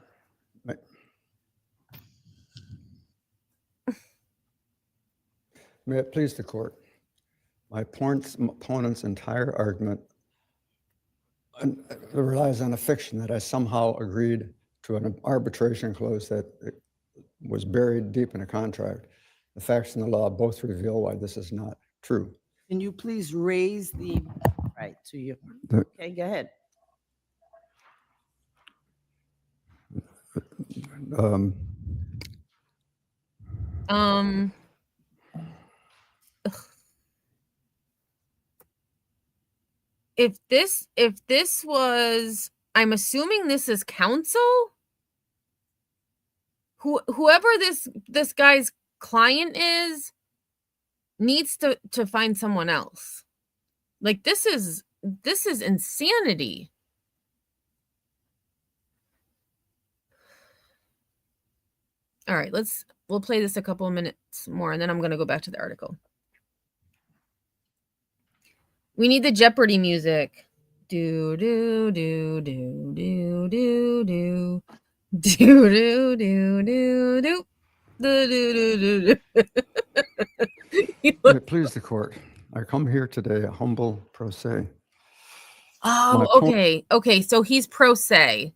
May it please the court. My opponent's entire argument relies on a fiction that I somehow agreed to an arbitration clause that was buried deep in a contract. The facts and the law both reveal why this is not true. Can you please raise the right to you? Okay, go ahead. If this was, I'm assuming this is counsel. Whoever this guy's client is needs to find someone else. Like this is insanity. All right, we'll play this a couple of minutes more and then I'm going to go back to the article. We need the Jeopardy music. Do do do do do do do do do do do do do do. Please the court. I come here today a humble pro se. Oh, okay. So he's pro se.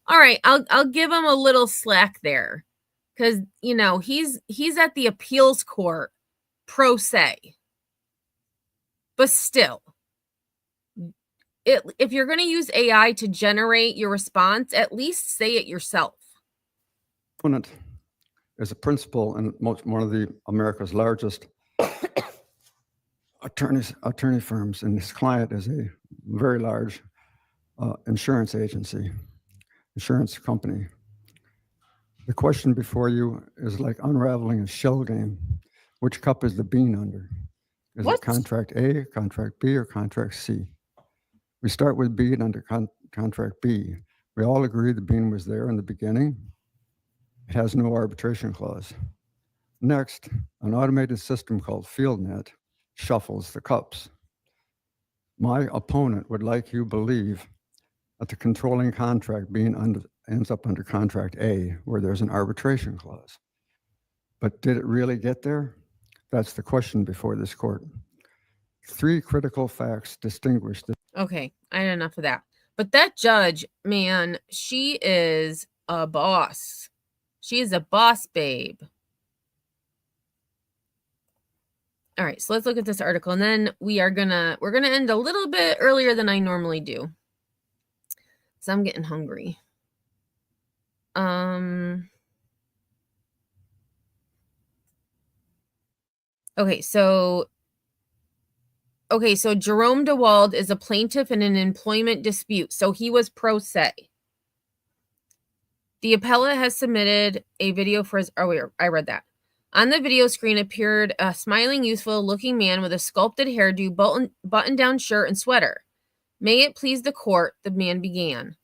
All right, I'll give him a little slack there, because he's at the appeals court pro se. But still, if you're going to use AI to generate your response, at least say it yourself. Opponent is a principal in one of the America's largest attorney firms, and his client is a very large insurance company. The question before you is like unraveling a shell game. Which cup is the bean under? Is it contract A, contract B, or contract C? We start with B and under contract B. We all agree the bean was there in the beginning. It has no arbitration clause. Next, an automated system called FieldNet shuffles the cups. My opponent would like you believe that the controlling contract ends up under contract A, where there's an arbitration clause. But did it really get there? That's the question before this court. 3 critical facts distinguish the... Okay, I had enough of that. But that judge, man, she is a boss. She is a boss babe. All right, so let's look at this article, and then we're gonna end a little bit earlier than I normally do. So I'm getting hungry. Okay, so Jerome DeWald is a plaintiff in an employment dispute. So he was pro se. The appellate has submitted a video for his... Oh, wait, I read that. On the video screen appeared a smiling, youthful-looking man with a sculpted hairdo, button-down shirt, and sweater. May it please the court, the man began.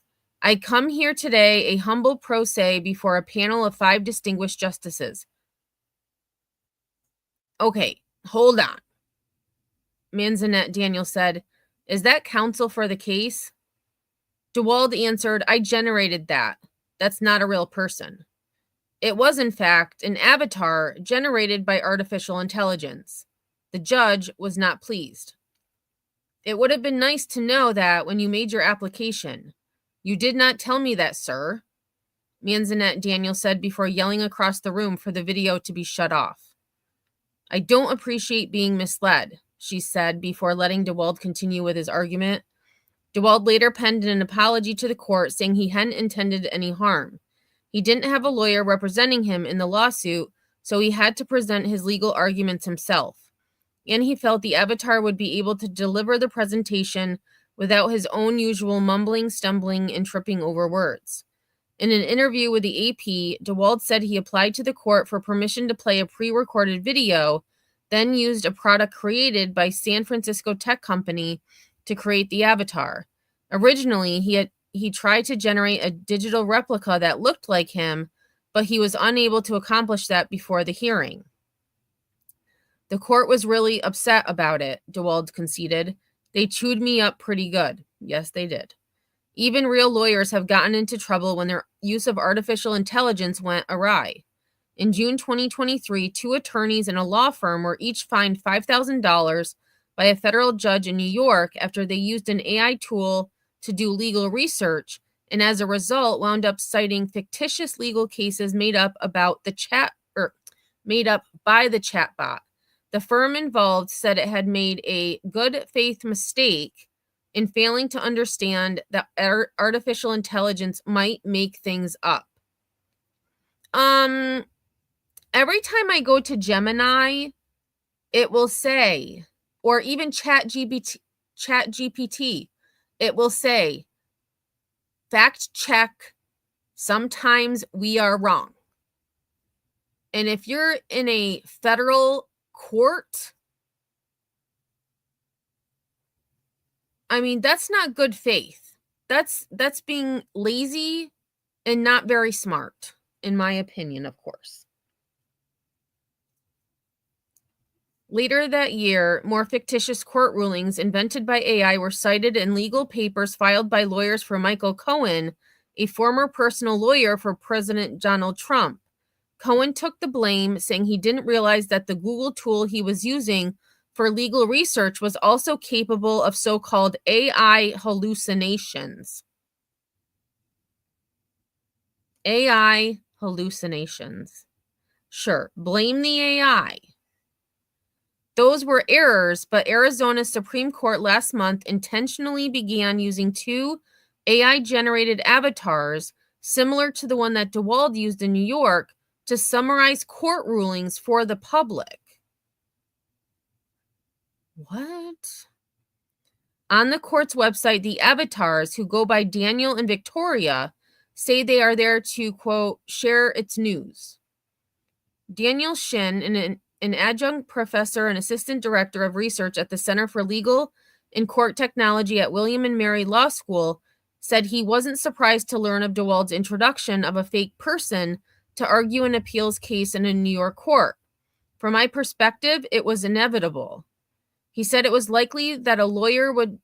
I come here today, a humble pro se, before a panel of 5 distinguished justices. Okay, hold on. Manzanet Daniel said, is that counsel for the case? DeWald answered, I generated that. That's not a real person. It was, in fact, an avatar generated by artificial intelligence. The judge was not pleased. It would have been nice to know that when you made your application. You did not tell me that, sir, Manzanet Daniel said before yelling across the room for the video to be shut off. I don't appreciate being misled, she said before letting DeWald continue with his argument. DeWald later penned an apology to the court saying he hadn't intended any harm. He didn't have a lawyer representing him in the lawsuit, so he had to present his legal arguments himself. And he felt the avatar would be able to deliver the presentation without his own usual mumbling, stumbling, and tripping over words. In an interview with the AP, DeWald said he applied to the court for permission to play a pre-recorded video, then used a product created by San Francisco tech company to create the avatar. Originally, he tried to generate a digital replica that looked like him, but he was unable to accomplish that before the hearing. The court was really upset about it, DeWald conceded. They chewed me up pretty good. Yes, they did. Even real lawyers have gotten into trouble when their use of artificial intelligence went awry. In June 2023, 2 attorneys in a law firm were each fined $5,000 by a federal judge in New York after they used an AI tool to do legal research, and as a result wound up citing fictitious legal cases made up by the chatbot. The firm involved said it had made a good faith mistake in failing to understand that artificial intelligence might make things up. Every time I go to Gemini, it will say, or even ChatGPT, it will say, fact check, sometimes we are wrong. And if you're in a federal court, I mean, that's not good faith. That's being lazy and not very smart, in my opinion, of course. Later that year, more fictitious court rulings invented by AI were cited in legal papers filed by lawyers for Michael Cohen, a former personal lawyer for President Donald Trump. Cohen took the blame, saying he didn't realize that the Google tool he was using for legal research was also capable of so-called AI hallucinations. AI hallucinations. Sure, blame the AI. Those were errors, but Arizona's Supreme Court last month intentionally began using 2 AI-generated avatars, similar to the one that DeWald used in New York, to summarize court rulings for the public. What? On the court's website, the avatars, who go by Daniel and Victoria, say they are there to, quote, share its news. Daniel Shin, an adjunct professor and assistant director of research at the Center for Legal and Court Technology at William and Mary Law School, said he wasn't surprised to learn of DeWald's introduction of a fake person to argue an appeals case in a New York court. From my perspective, it was inevitable. He said it was likely that a lawyer would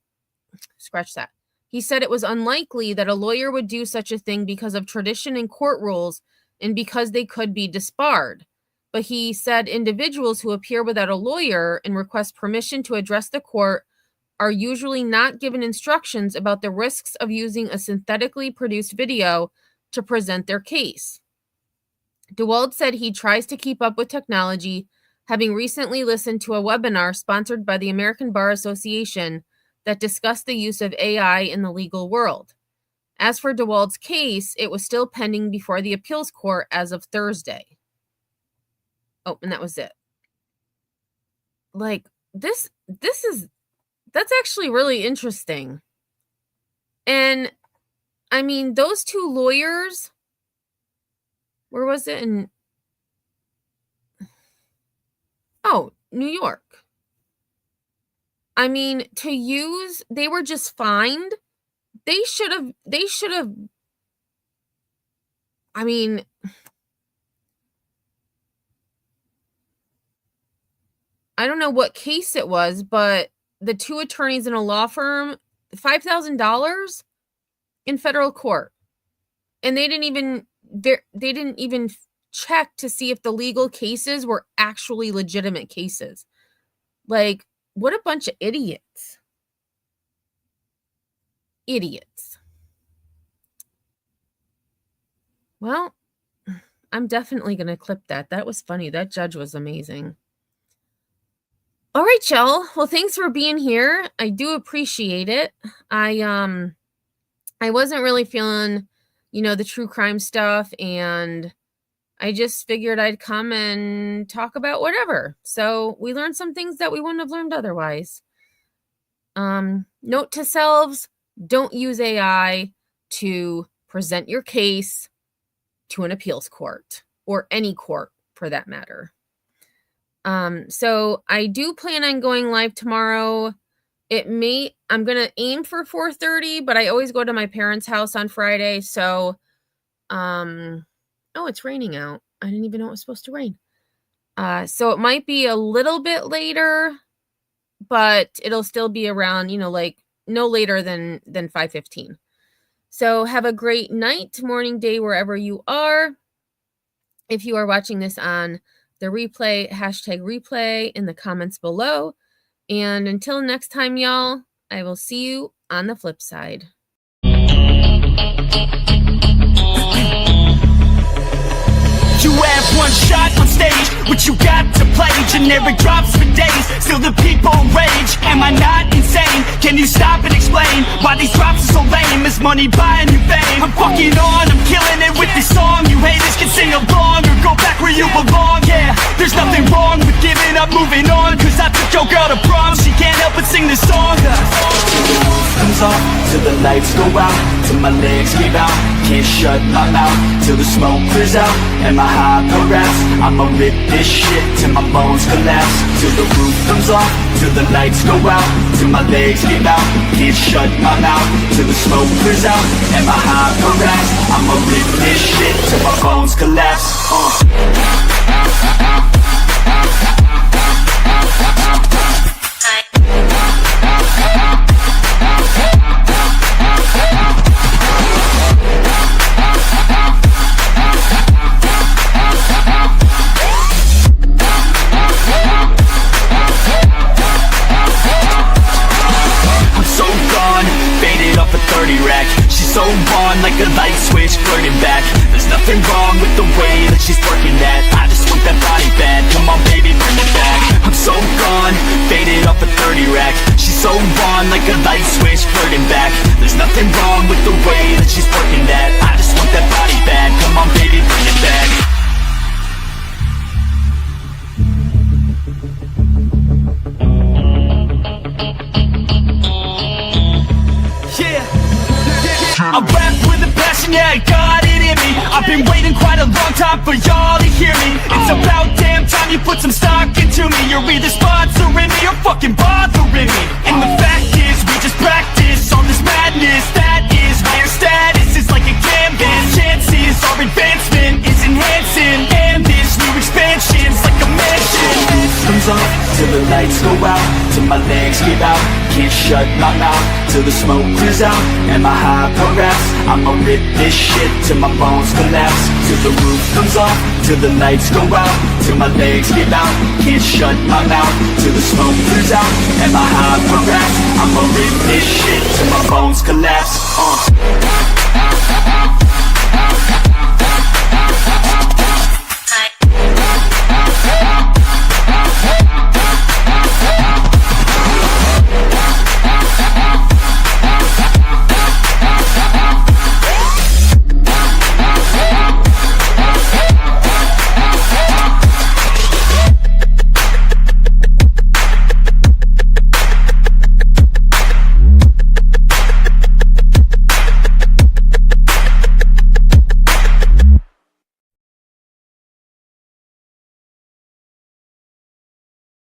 scratch that. He said it was unlikely that a lawyer would do such a thing because of tradition and court rules and because they could be disbarred. But he said individuals who appear without a lawyer and request permission to address the court are usually not given instructions about the risks of using a synthetically produced video to present their case. DeWald said he tries to keep up with technology, having recently listened to a webinar sponsored by the American Bar Association that discussed the use of AI in the legal world. As for DeWald's case, it was still pending before the appeals court as of Thursday. Oh, and that was it. Like, that's actually really interesting. And I mean, those two lawyers, where was it? New York. I mean, they were just fined. They should have, I mean, I don't know what case it was, but the two attorneys in a law firm, $5,000 in federal court. And they didn't even check to see if the legal cases were actually legitimate cases. Like, what a bunch of idiots. Idiots. Well, I'm definitely going to clip that. That was funny. That judge was amazing. All right, y'all. Well, thanks for being here. I do appreciate it. I wasn't really feeling, the true crime stuff, and I just figured I'd come and talk about whatever. So we learned some things that we wouldn't have learned otherwise. Note to selves, don't use AI to present your case to an appeals court or any court for that matter. So I do plan on going live tomorrow. I'm going to aim for 4:30, but I always go to my parents' house on Friday. So, oh, it's raining out. I didn't even know it was supposed to rain. So it might be a little bit later, but it'll still be around, like no later than 5:15. So have a great night, morning, day, wherever you are. If you are watching this on the replay, #replay in the comments below. And until next time, y'all, I will see you on the flip side. You have one shot on stage, what you got to play? Generic drops for days, still the people rage. Am I not insane? Can you stop and explain why these drops are so lame? Is money buying you fame? I'm fucking on, I'm killing it with this song. You haters can sing along or go back where you belong. Yeah, there's nothing wrong with giving up, moving on. Cause I took your girl to prom, she can't help but sing this song. Comes off till the lights go out, till my legs give out. Can't shut my mouth till the smoke clears out. And my high raps, I'ma rip this shit till my bones collapse. Till the roof comes off, till the lights go out, till my legs give out. Can't shut my mouth till the smoke clears out. And my high raps, I'ma rip this shit till my bones collapse. So on like a light switch, flirting back. There's nothing wrong with the way that she's working that. I just want that body bad, come on baby, bring it back. I'm so gone, faded off a 30 rack. She's so on like a light switch, flirting back. There's nothing wrong with the way that she's working that. I just want that body bad, come on baby, bring it back. I rap with a passion, yeah, I got it in me. I've been waiting quite a long time for y'all to hear me. It's about damn time you put some stock into me. You're either sponsoring me or fucking bothering me. And the fact is, we just practice on this madness. That is why your status is like a canvas. Chances our advancement is enhancing, and this new expansion's like a mansion. Comes off till the lights go out, till my legs give out. Can't shut my mouth till the smoke clears out. Am I high on raps? I'ma rip this shit till my bones collapse. Till the roof comes off, till the lights go out. Till my legs give out. Can't shut my mouth till the smoke clears out. Am I high on raps? I'ma rip this shit till my bones collapse.